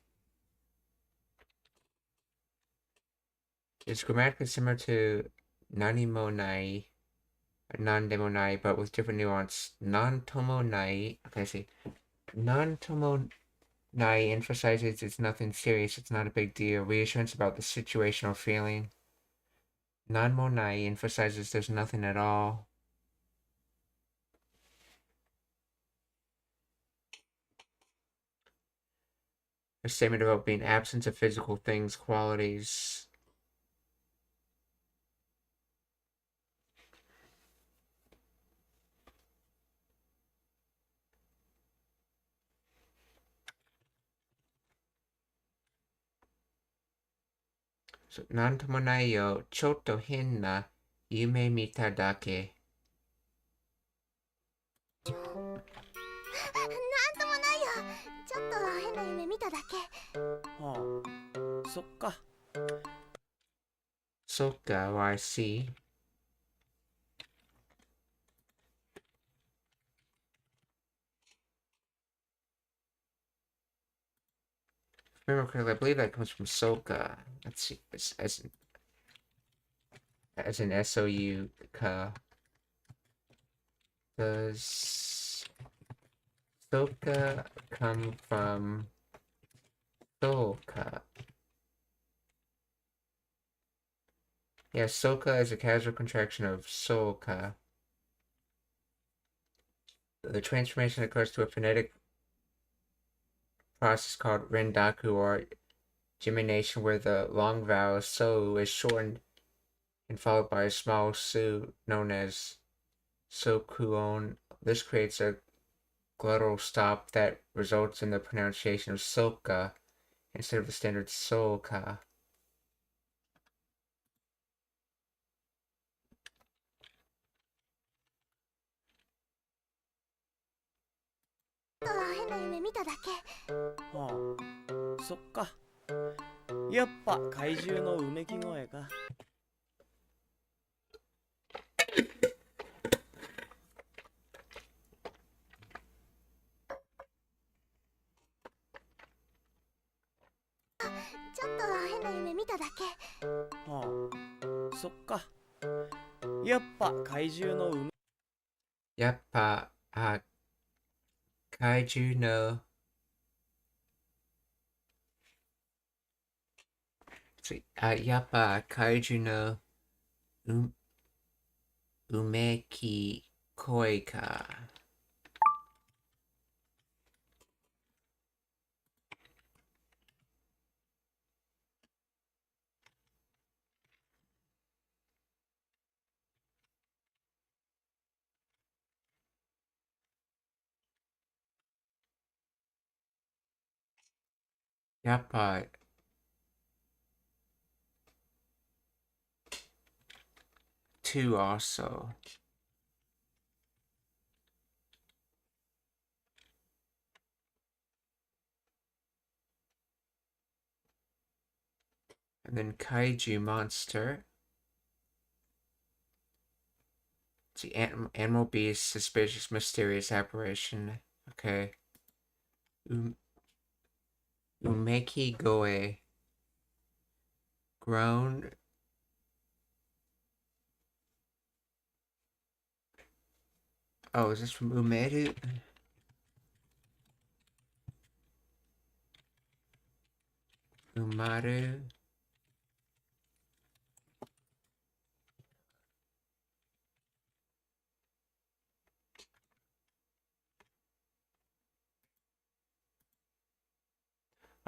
It's grammatically similar to nanimonai, non-demonai, but with different nuance. Non-tomonai, okay, see. Non-tomonai emphasizes it's nothing serious, it's not a big deal. Reassurance about the situation or feeling. Nanmonai emphasizes there's nothing at all. A statement about being absence of physical things, qualities. So, なんともないよ。ちょっと変な夢見ただけ。なんともないよ。ちょっと変な夢見ただけ。はあ、そっか。そっか、I see. Remember correctly, I believe that comes from Soka. Let's see, as in S-O-U-Ka. Does Soka come from Soka? Yeah, Soka is a casual contraction of Soka. The transformation occurs through a phonetic process called rendaku, or gemination, where the long vowel so is shortened and followed by a small su known as sokuon. This creates a glottal stop that results in the pronunciation of soka instead of the standard soka. Ha, そっか。やっぱ怪獣のうめき声か。ちょっと変な夢見ただけ。はあ、そっか。やっぱ怪獣のうめ。やっぱ、怪獣のやっぱ怪獣のうめき声か。やっぱ two also. And then kaiju monster. It's the animal beast, suspicious, mysterious apparition. Okay. Umeki goe. Grown. Oh, is this from Umeru? Umaru.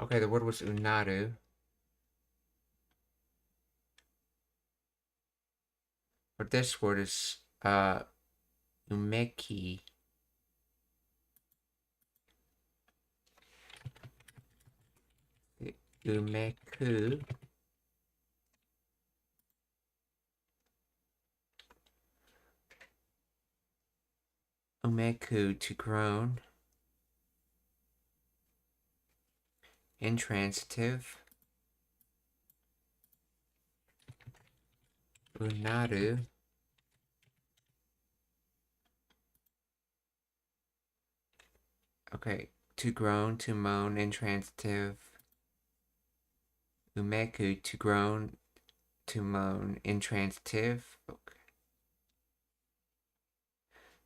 Okay, the word was unaru. But this word is umeki. Umeku. Umeku, to groan. Intransitive. Unaru. Okay, to groan, to moan, intransitive. Umeku, to groan, to moan, intransitive. Okay.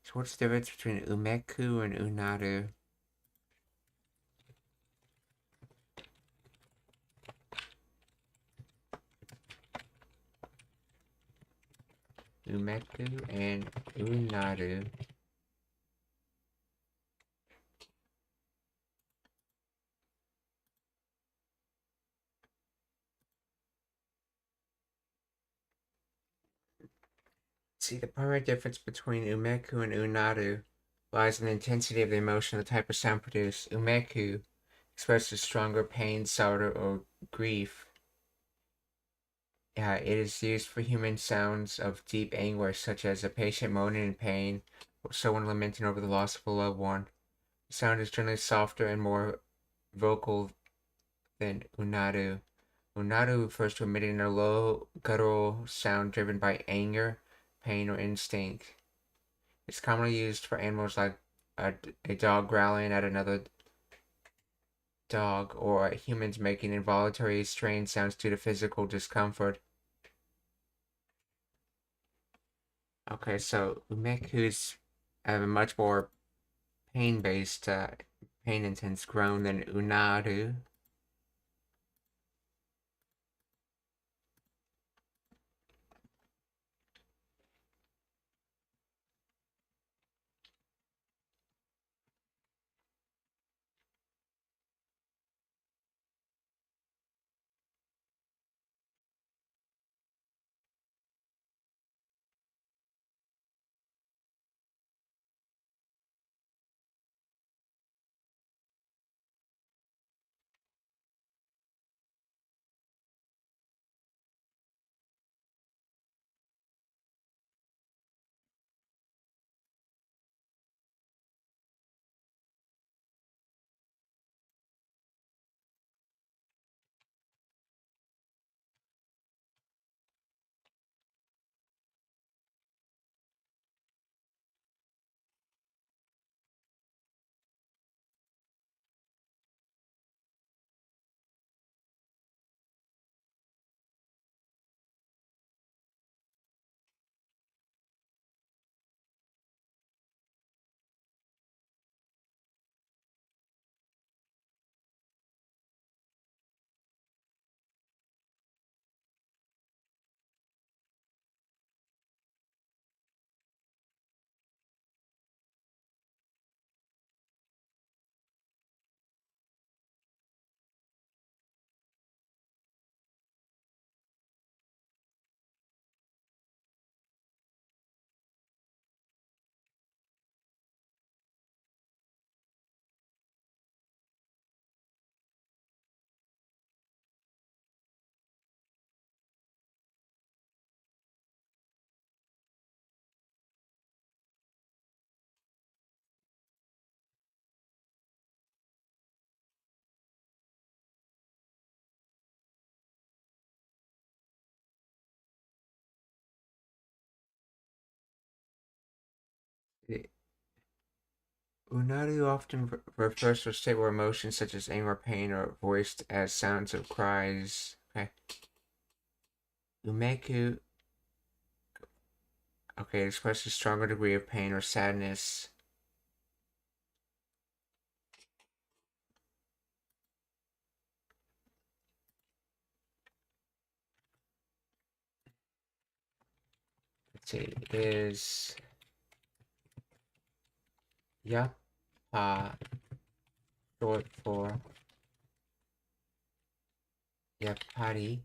So what's the difference between umeku and unaru? Umeku and Unaru. See, the primary difference between Umeku and Unaru lies in the intensity of the emotion and the type of sound produced. Umeku expresses stronger pain, sorrow, or grief. It is used for human sounds of deep anguish, such as a patient moaning in pain or someone lamenting over the loss of a loved one. The sound is generally softer and more vocal than Unaru. Unaru refers to emitting a low, guttural sound driven by anger, pain, or instinct. It's commonly used for animals like a dog growling at another dog, or humans making involuntary strange sounds due to physical discomfort. Okay, so Umeku's have a much more pain-based, pain-intense groan than Unaru. Unaru often refers to a state where emotions such as anger or pain are voiced as sounds of cries. Okay. Umeku, okay, expresses a stronger degree of pain or sadness. Let's see, is Yappa short for Yappari?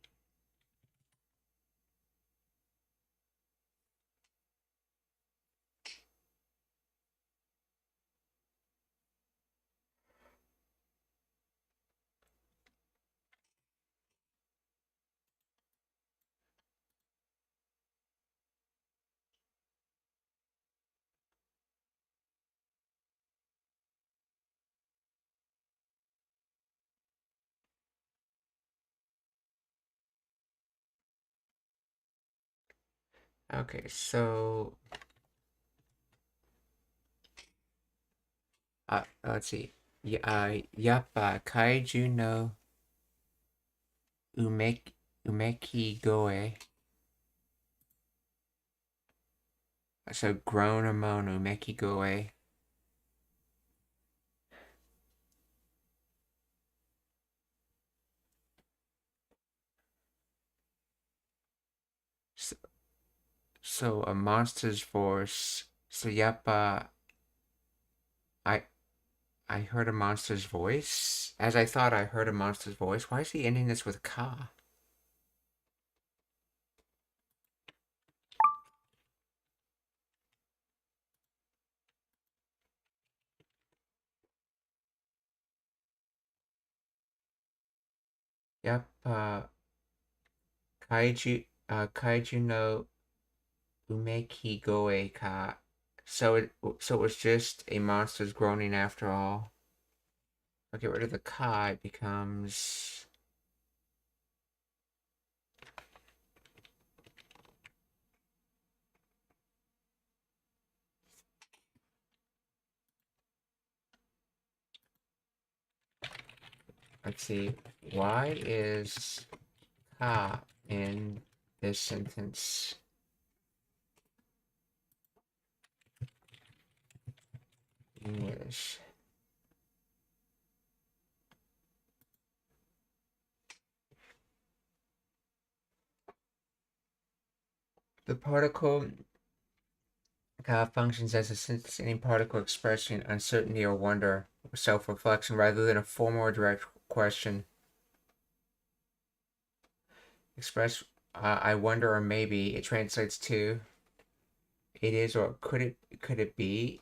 Okay, so let's see. Yappa kaiju no umeki goe. So groan or moan umeki goe. So a monster's voice. So yappa, I heard a monster's voice. As I thought I heard a monster's voice. Why is he ending this with ka? Yappa, kaiju no umeki goe ka. So it was just a monster's groaning after all. I'll get rid of the ka, it becomes... Let's see, why is ka in this sentence? English. The particle ka functions as a sense-ending particle expressing uncertainty or wonder, or self-reflection, rather than a formal or direct question. Express, I wonder, or maybe. It translates to, it is, or could it be,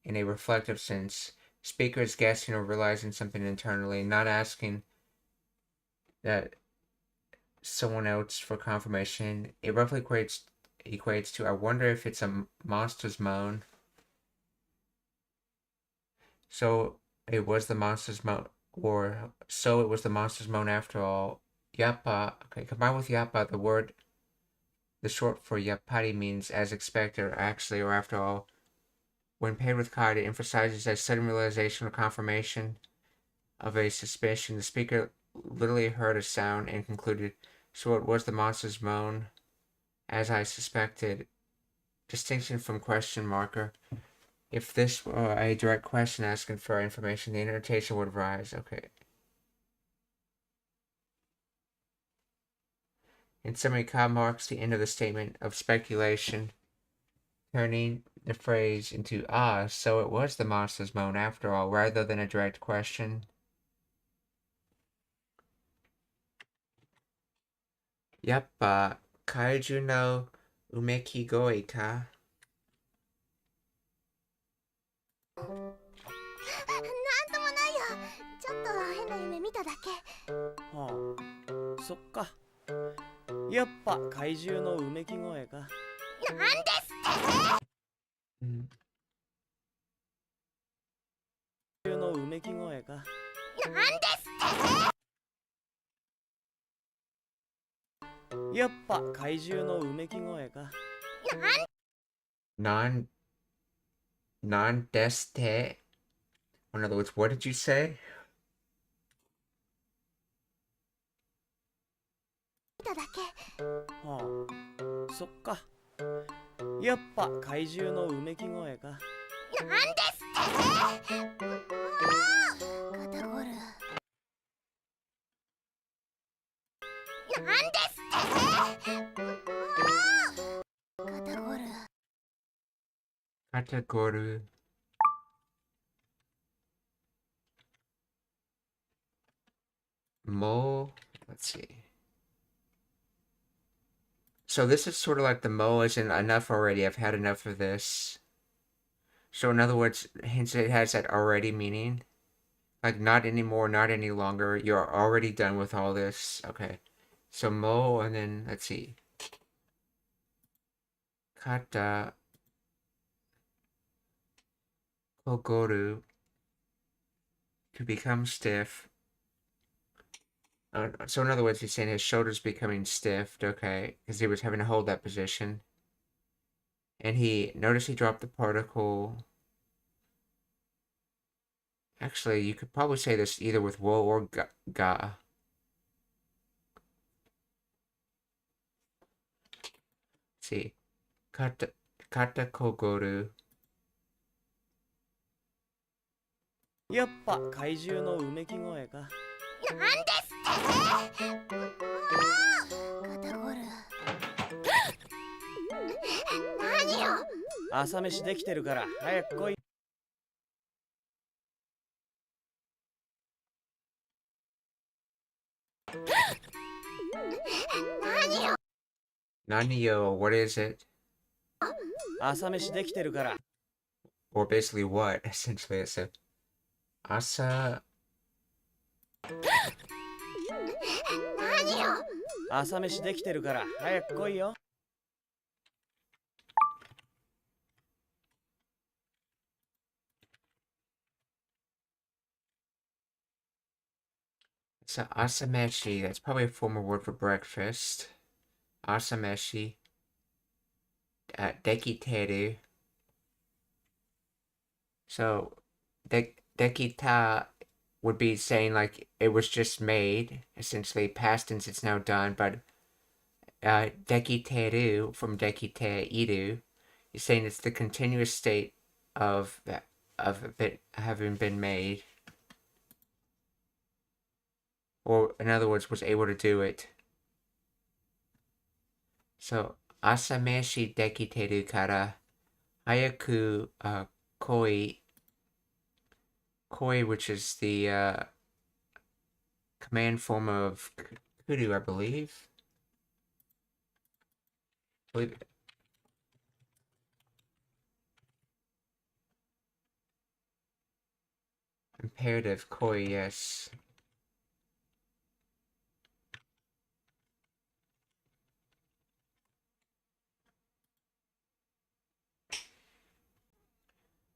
in a reflective sense. Speaker is guessing or realizing something internally, not asking that someone else for confirmation. It roughly equates to, I wonder if it's a monster's moan. So it was the monster's moan, or so it was the monster's moan after all. Yappa, okay, combined with yappa, the short for yappari means as expected, or actually, or after all. When paired with card, it emphasizes a sudden realization or confirmation of a suspicion. The speaker literally heard a sound and concluded, so it was the monster's moan, as I suspected. Distinction from question marker. If this were a direct question asking for information, the indentation would rise. Okay. In summary, ka marks the end of the statement of speculation, turning the phrase into, so it was the monster's moan after all, rather than a direct question. Yappa, kaiju no umeki goe ka? なんともないよ。ちょっと変な夢見ただけ。はあ、そっか。やっぱ怪獣のうめき声か。なんですって怪獣のうめき声か。なんですってやっぱ怪獣のうめき声か。Non-deste? In other words, what did you say? 見ただけ。はあ、そっか。やっぱ怪獣のうめき声か。なんですって肩こる。なんですって肩こる。Katagoru. Mo. Let's see. So this is sort of like the mo isn't enough already. I've had enough of this. So in other words, hence it has that already meaning. Like not anymore, not any longer. You're already done with all this. Okay. So mo, and then let's see. Kata kogoru. To become stiff. So in other words, he's saying his shoulders becoming stiff, okay, because he was having to hold that position. And he noticed he dropped the particle. Actually, you could probably say this either with wo or ga. Let's see. Kata kogoru. やっぱ怪獣のうめき声か。なんですって肩こる。朝飯できてるから早く来い。何よ, what is it? 朝飯できてるから。 Or basically what, essentially. So, asa... 朝飯できてるから早く来いよ。So, asameshi, that's probably a formal word for breakfast. Asameshi. Dekiteru. So, dekita would be saying like it was just made, essentially past tense, it's now done, but dekiteru from dekite-iru is saying it's the continuous state of it having been made, or in other words, was able to do it. So, asameshi dekiteru kara hayaku koi, which is the command form of kudu, I believe. Imperative koi, yes.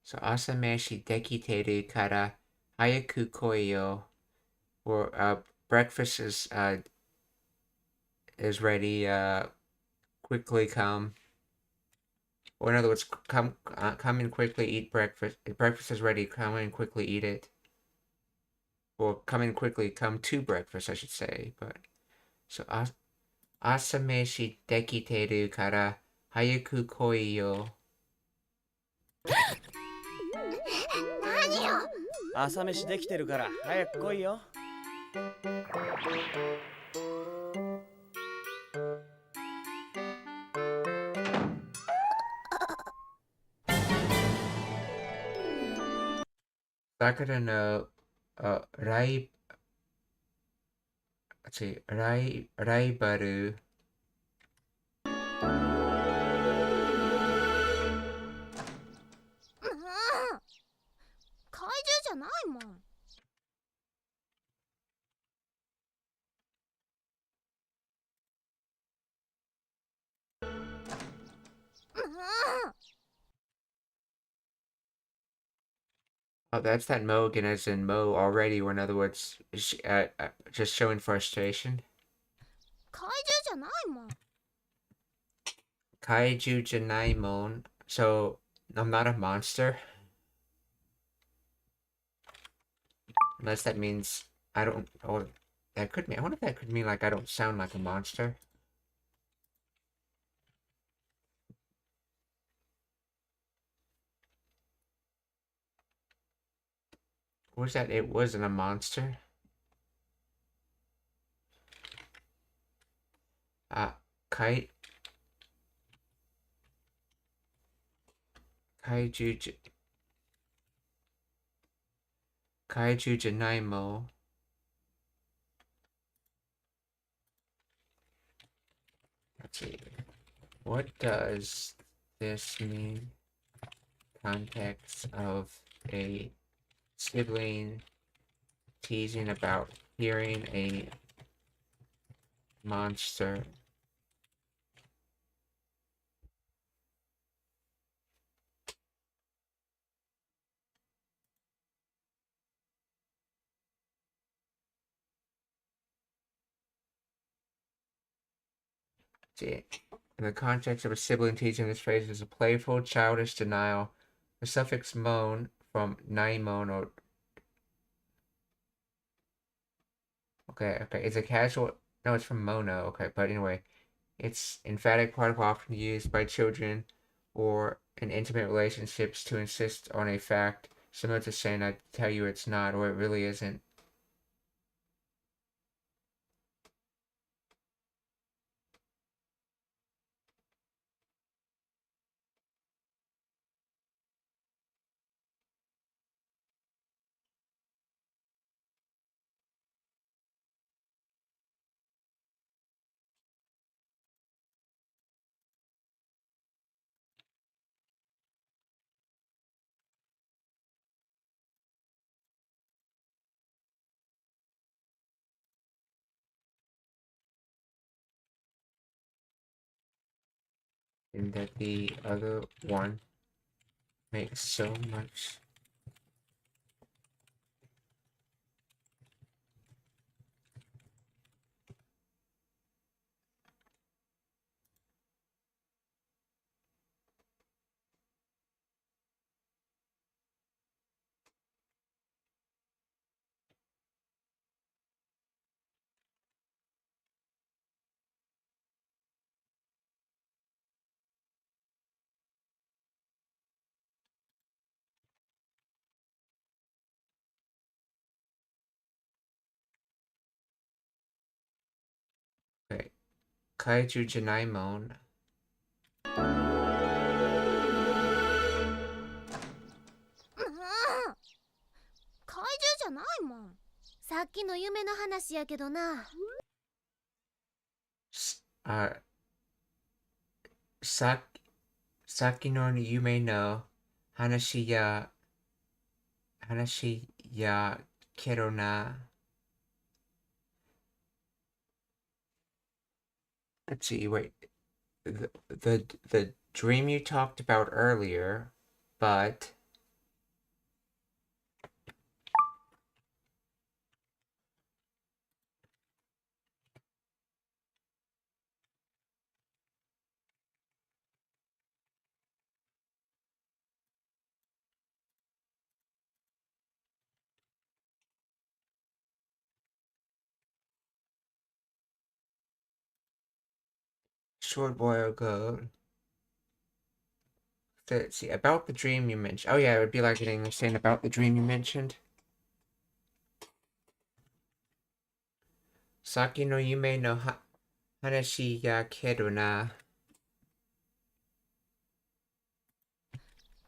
So, asameshi dekiteru kara hayaku koi yo, or breakfast is ready, quickly come. Or in other words, come and quickly eat breakfast. Breakfast is ready, come and quickly eat it. Or come and quickly come to breakfast, I should say. But so asameshi dekiteru kara hayaku koi yo. 朝飯できてるから早く来いよ。Sakura no let's see, raibaru. 怪獣じゃないもん。Oh, that's that mo again, as in mo already, or in other words, just showing frustration. 怪獣じゃないもん。 Kaiju Janaimon. So, I'm not a monster. Unless that means I don't. Oh, that could mean. I wonder if that could mean like I don't sound like a monster. Was that it wasn't a monster? Kai. Kaiju. Kaiju Janaimo. Let's see. What does this mean? Context of a sibling teasing about hearing a monster. See, in the context of a sibling teasing, this phrase is a playful, childish denial. The suffix mon from naimon or okay, it's a casual. No, it's from mono. Okay, but anyway, it's emphatic particle often used by children or in intimate relationships to insist on a fact, similar to saying "I tell you it's not" or "it really isn't." and that the other one makes so much. Okay. Kaiju Janaimon. 怪獣じゃないもん。さっきの夢の話やけどな。Saki no Yume no Hanashi ya Kero na. Let's see, wait. The dream you talked about earlier, but short boil go. Let's see, about the dream you mentioned. Oh yeah, it would be like in English saying about the dream you mentioned. Saki no yume no hanashi ya keru na.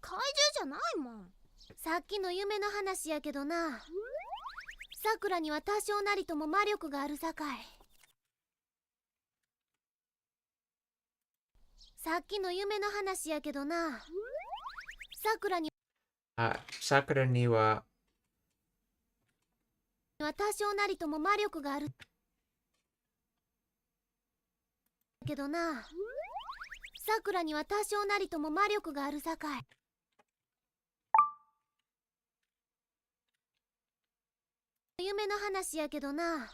怪獣じゃないもん。さっきの夢の話やけどな。さくらには多少なりとも魔力があるさかい。さっきの夢の話やけどな。さくらにSakura ni wa は多少なりとも魔力があるけどな。さくらには多少なりとも魔力があるさかい。夢の話やけどな。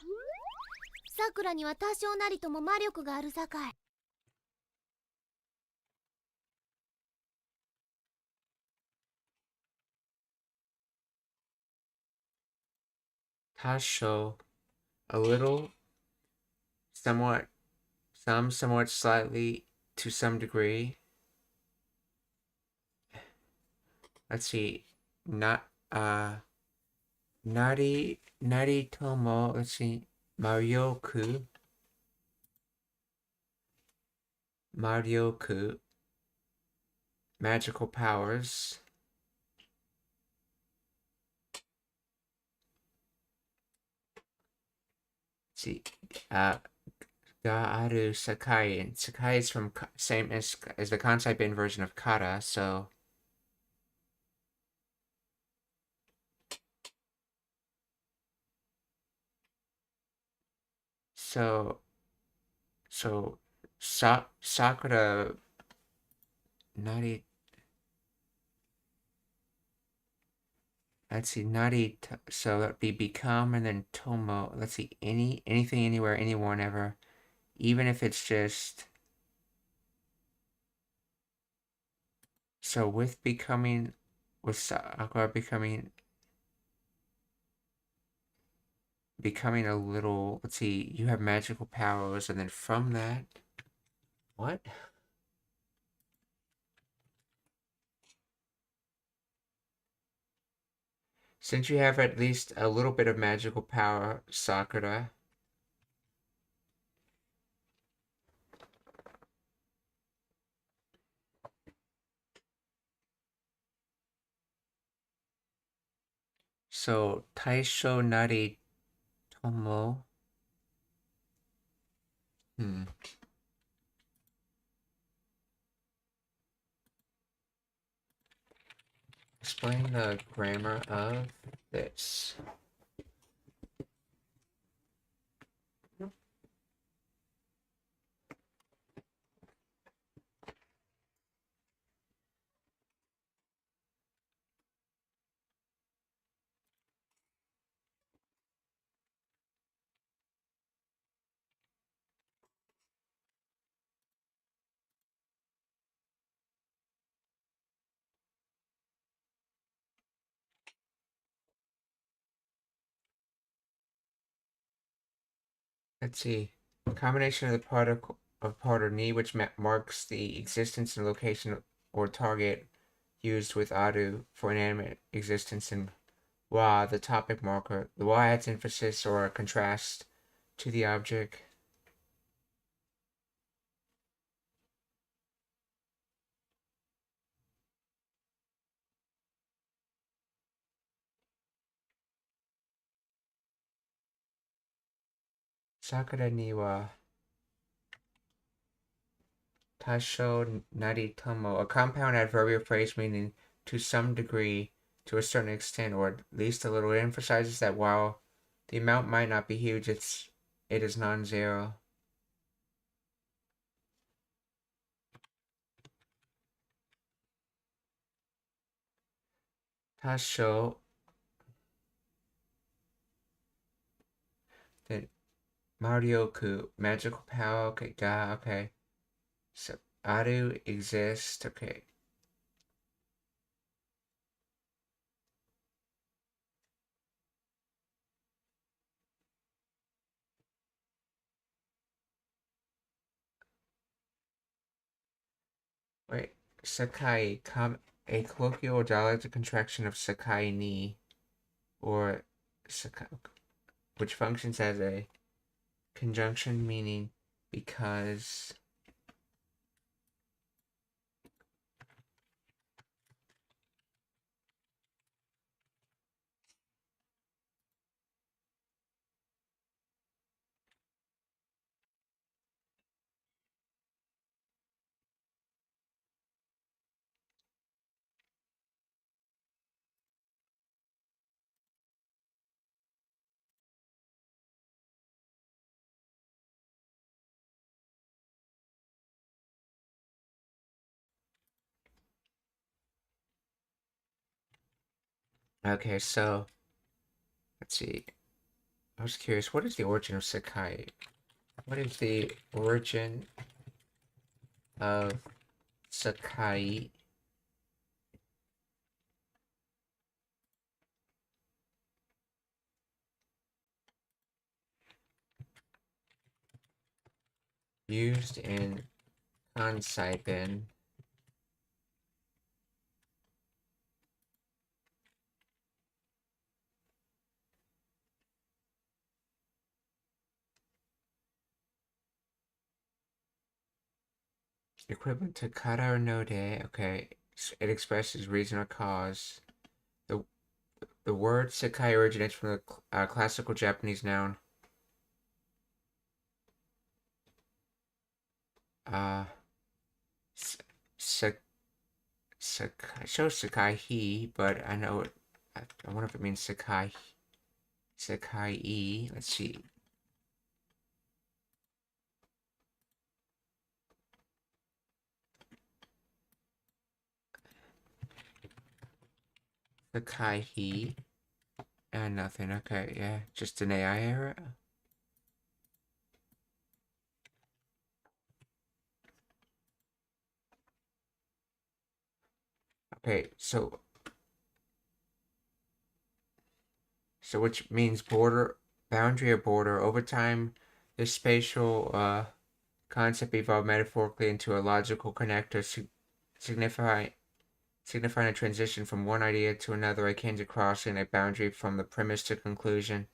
さくらには多少なりとも魔力があるさかい。tasho, a little, somewhat, somewhat, slightly, to some degree. Let's see, not Nari Tomo, let's see, Marioku, magical powers. Let's see, Gaaru Sakai, and Sakai is from same as the concept inversion of Kara, so Sakura Nari. Let's see, Nari. So that'd be become and then Tomo. Let's see, anything, anywhere, anyone, ever, even if it's just. So with becoming, with Sakura becoming a little. Let's see, you have magical powers, and then from that, what? Since you have at least a little bit of magical power, Sakura. So Taisho Nari Tomo. Explain the grammar of this. let's see. Combination of the product of part or ni, which marks the existence and location or target used with adu for inanimate existence, and wa, the topic marker. The wa adds emphasis or contrast to the object. Sakura ni wa tasho naritomo, a compound adverbial phrase meaning to some degree, to a certain extent, or at least a little. It emphasizes that while the amount might not be huge, it is non-zero. Tasho, then Marioku, magical power, okay, ga, okay. So, Aru exists, okay. Wait, Sakai, a colloquial or dialectic contraction of Sakai ni, or Sakai, which functions as a conjunction meaning because. Okay, so let's see. I was curious, what is the origin of Sakai? What is the origin of Sakai? Used in Kansai Ben. Equivalent to kara or node, okay. It expresses reason or cause. The word Sakai originates from the classical Japanese noun. Sakai, shows Sakai he, but I know it. I wonder if it means Sakai. Sakai e. Let's see. Sakai he. And nothing. Okay, yeah. Just an AI error. Okay, so which means border, boundary or border. Over time, this spatial concept evolved metaphorically into a logical connector, signifying a transition from one idea to another akin to crossing a boundary from the premise to conclusion.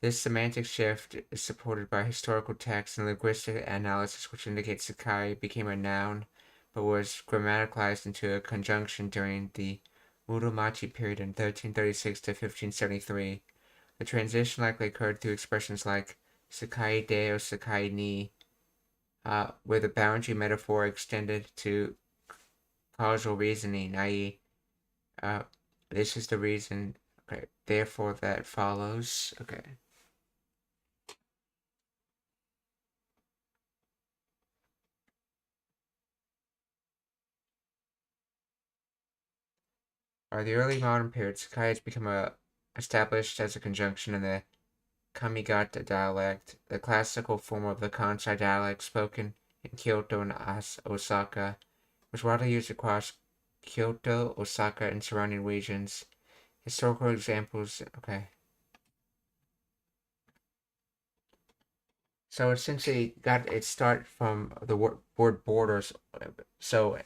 This semantic shift is supported by historical texts and linguistic analysis, which indicates Sakai became a noun, but was grammaticalized into a conjunction during the Muromachi period in 1336 to 1573. The transition likely occurred through expressions like Sakai de or Sakai ni, where the boundary metaphor extended to causal reasoning, i.e., this is the reason, okay, therefore that follows, okay. By the early modern period, Sakai has become established as a conjunction in the Kamigata dialect, the classical form of the Kansai dialect spoken in Kyoto and Osaka, was widely used across Kyoto, Osaka, and surrounding regions. Historical examples, okay. So essentially got its start from the word borders. So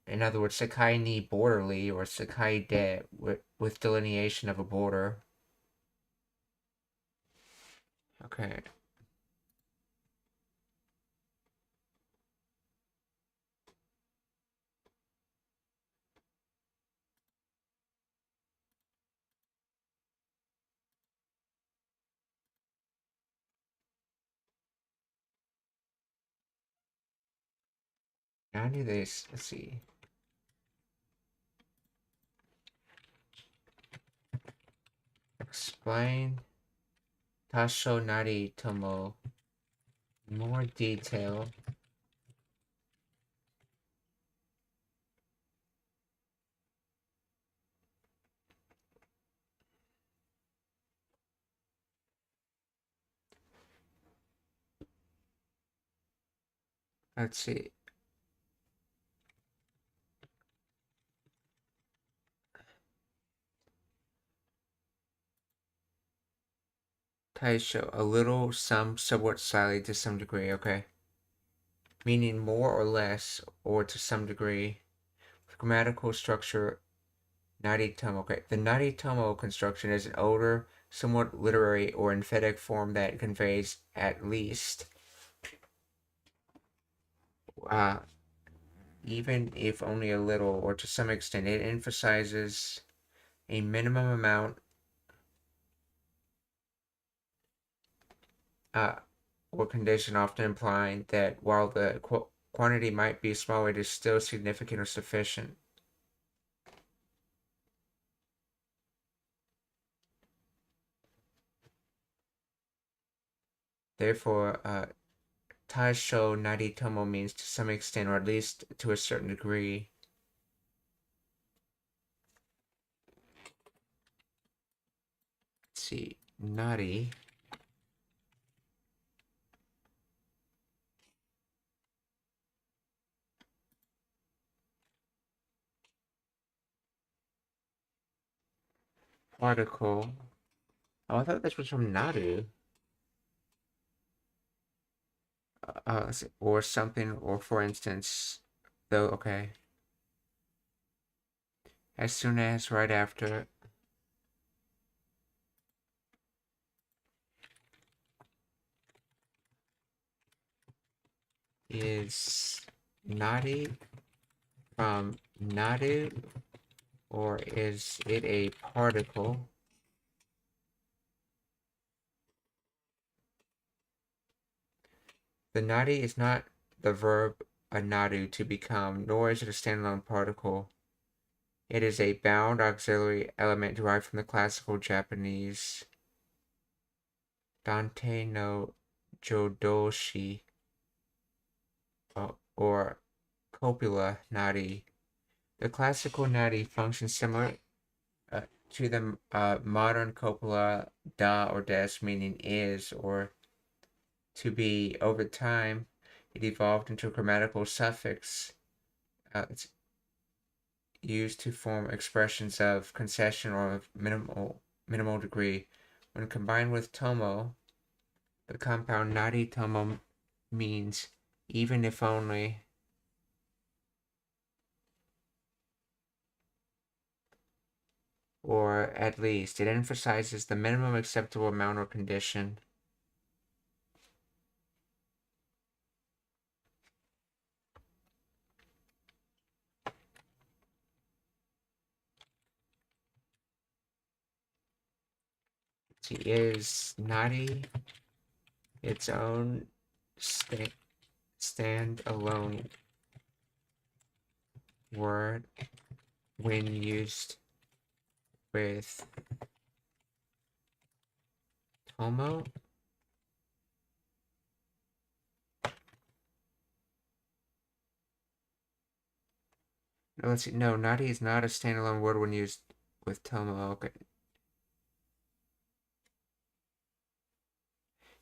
in other words, Sakai ni borderly or Sakai de with delineation of a border. Okay. Now I do this. Let's see. Explain Tasho Nari Tomo. More detail. Let's see. Taisho, a little, some, somewhat, slightly, to some degree, okay. Meaning more or less, or to some degree. Grammatical structure, Naritomo, okay. The Naritomo construction is an older, somewhat literary or emphatic form that conveys at least. Even if only a little, or to some extent, it emphasizes a minimum amount or condition, often implying that while the quantity might be small, it is still significant or sufficient. Therefore, Taisho Naritomo means to some extent, or at least to a certain degree. Let's see, Nari. Particle. Oh, I thought this was from Naru. Or something, or for instance, though, okay. As soon as, right after. Is Nari from Naru, or is it a particle? The Nari is not the verb anadu, to become, nor is it a standalone particle. It is a bound auxiliary element derived from the classical Japanese Dante no Jodoshi, or copula nari. The classical nari functions similar to the modern copula da or des, meaning is or to be. Over time, it evolved into a grammatical suffix. It's used to form expressions of concession or of minimal degree. When combined with tomo, the compound nari tomo means even if only. Or at least, it emphasizes the minimum acceptable amount or condition. Is nari its own stand-alone word when used with tomo? No, let's see. No, nari is not a standalone word when used with tomo. Okay.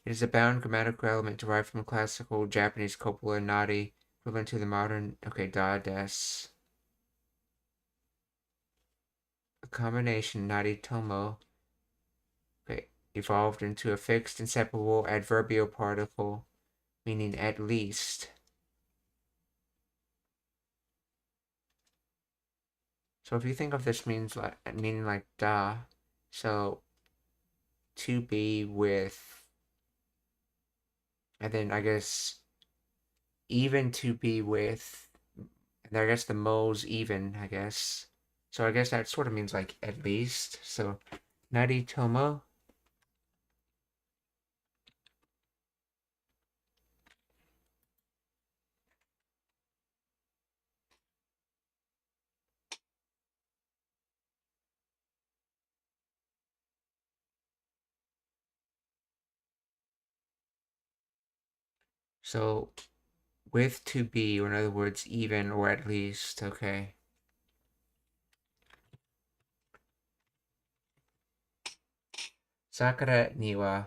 It is a bound grammatical element derived from classical Japanese copula nari, equivalent to the modern, okay, da, des. A combination nari tomo, okay, evolved into a fixed inseparable adverbial particle meaning at least. So if you think of this meaning like da, so to be with, and then I guess even to be with, and I guess the mo's even, I guess. So I guess that sort of means like at least. So naritomo. So with to be, or in other words, even or at least, okay. Sakura ni wa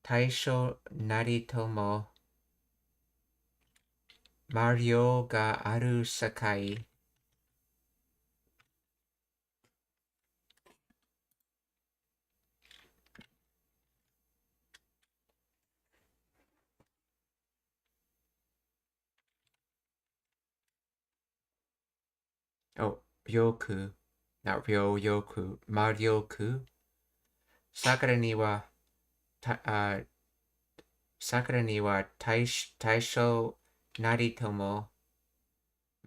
taisho naritomo Mario ga aru sakai. Oh, ryoku, not ryoku, maryoku. Sakura ni wa taisho naritomo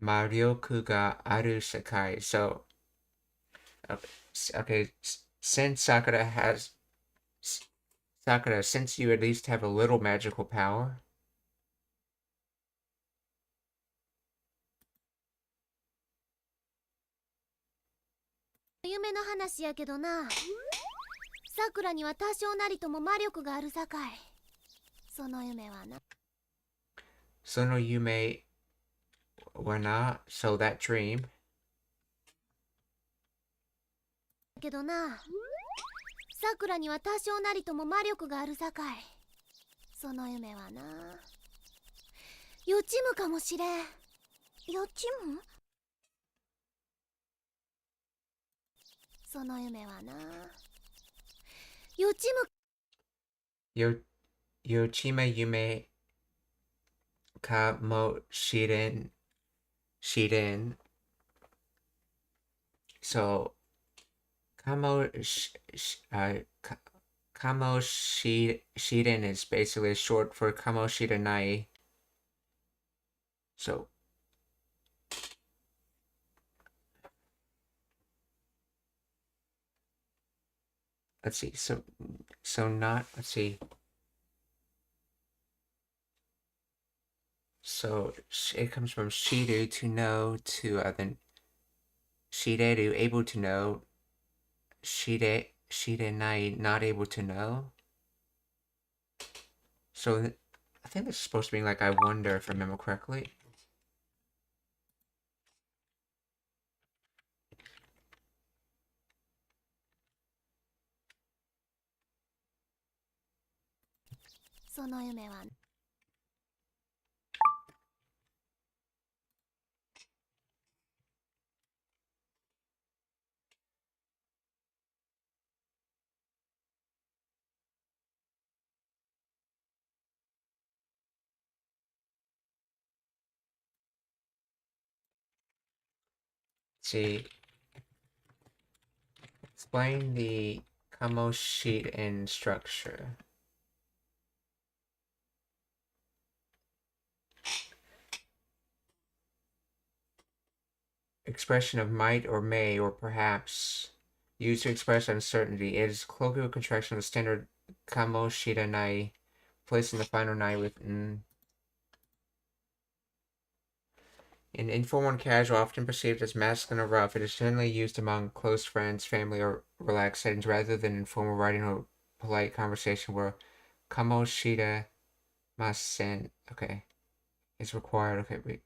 maryoku ga aru sakai. So, okay, since Sakura, since you at least have a little magical power. 夢の話やけどな、さくらには多少なりとも魔力があるさかい。その夢はな。その夢はな、so that dream. けどな、さくらには多少なりとも魔力があるさかい。その夢はな、予知夢かもしれん。予知夢？その夢はな、予知夢。予知夢かもしれん。So, かもしれん is basically short for かもしれない. So, let's see. So not, let's see. So it comes from shiru, to know, to then shireru, able to know, shirenai, not able to know. So I think this is supposed to be like I wonder, if I remember correctly. See, explain the Kamo sheet and structure. Expression of might or may or perhaps, used to express uncertainty. It is a colloquial contraction of the standard Kamo shita nai, placing the final nai within. In informal and casual, often perceived as masculine or rough, it is generally used among close friends, family, or relaxed settings rather than informal writing or polite conversation where Kamo shita masen, okay, is required. Okay, wait.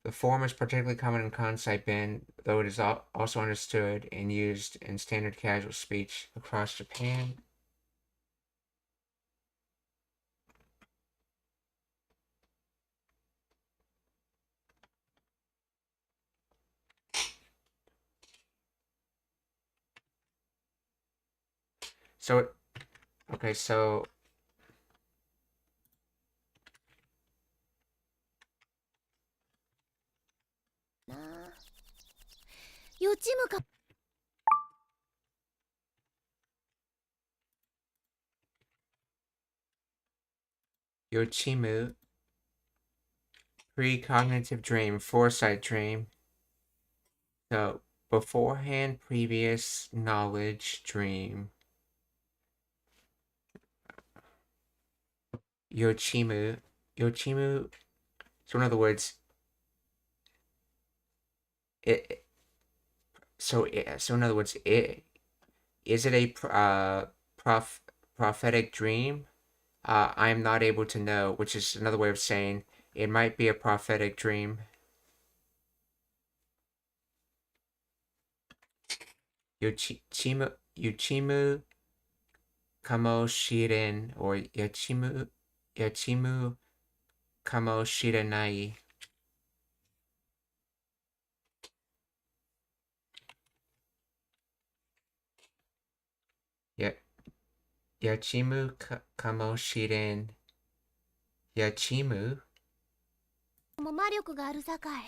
The form is particularly common in Kansai Ben, though it is also understood and used in standard casual speech across Japan. So, okay, so 予知夢か。Yochimu, precognitive dream, foresight dream. So, beforehand, previous knowledge dream. Yochimu. Yochimu. So, in other words, so in other words, is it a prophetic dream? I'm not able to know, which is another way of saying it might be a prophetic dream. Yuchimu kamoshiren or yachimu kamoshirenai. Yeah, yachimu kamoshiren. Yachimu. も魔力があるさかい。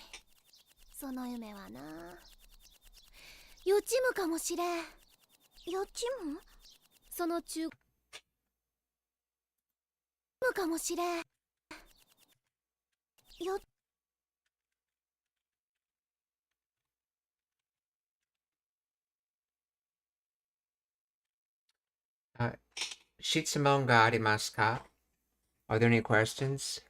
その夢はな。予知夢かもしれん。予知夢？その中夢かもしれん。よ質問がありますか? Are there any questions?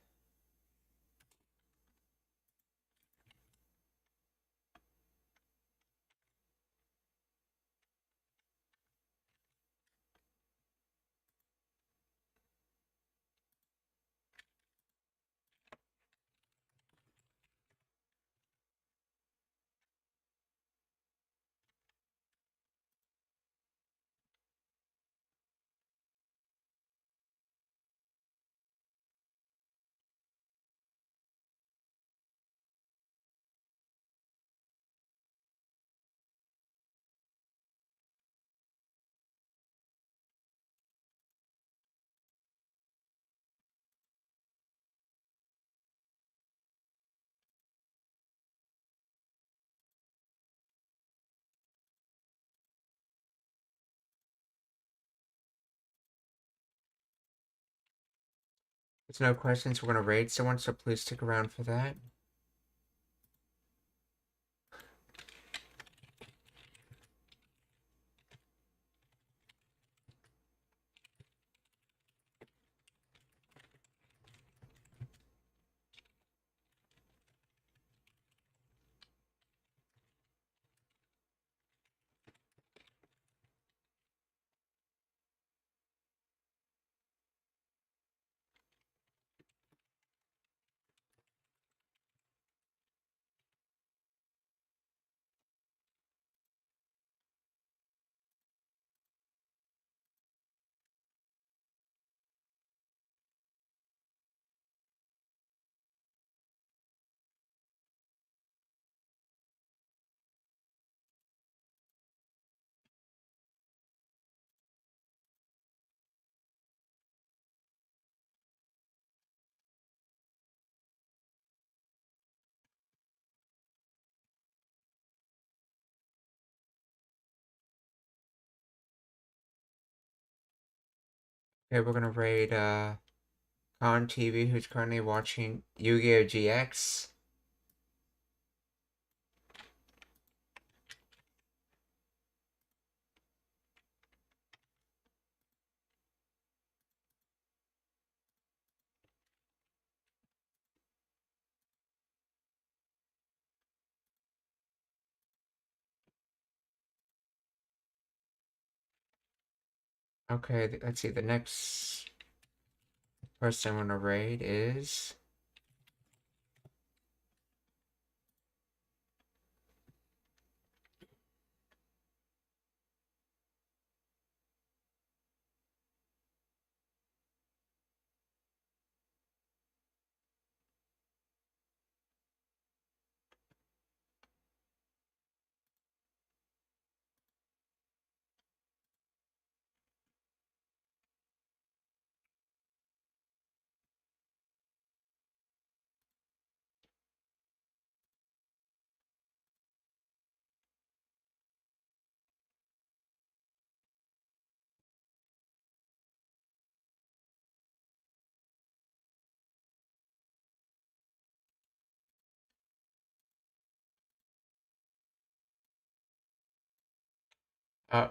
There's no questions. We're going to raid someone, so please stick around for that. Okay, we're gonna raid Khan TV, who's currently watching Yu-Gi-Oh! GX. Okay, let's see. The next person I'm gonna raid is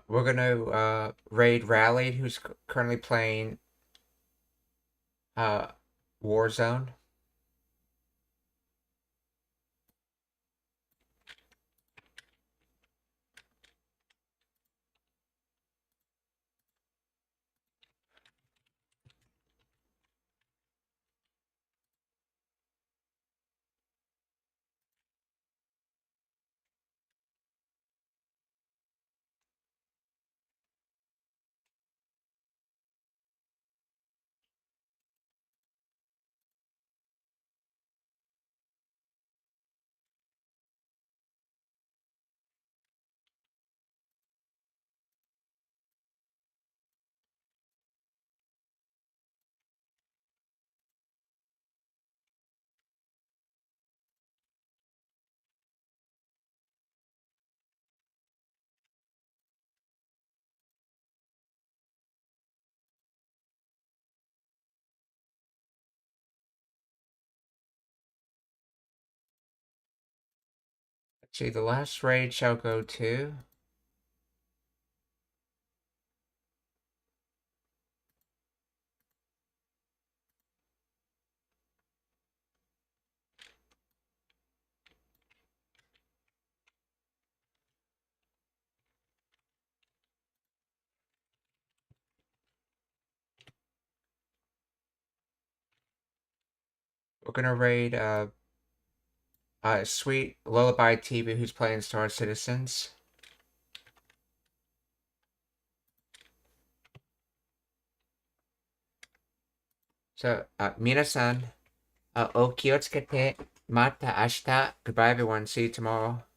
We're gonna raid Rally, who's currently playing Warzone. Let's see, the last raid shall go to... We're gonna raid Sweet Lullaby TV, who's playing Star Citizens. So, 皆さん、お気をつけて、また明日。Goodbye, everyone. See you tomorrow.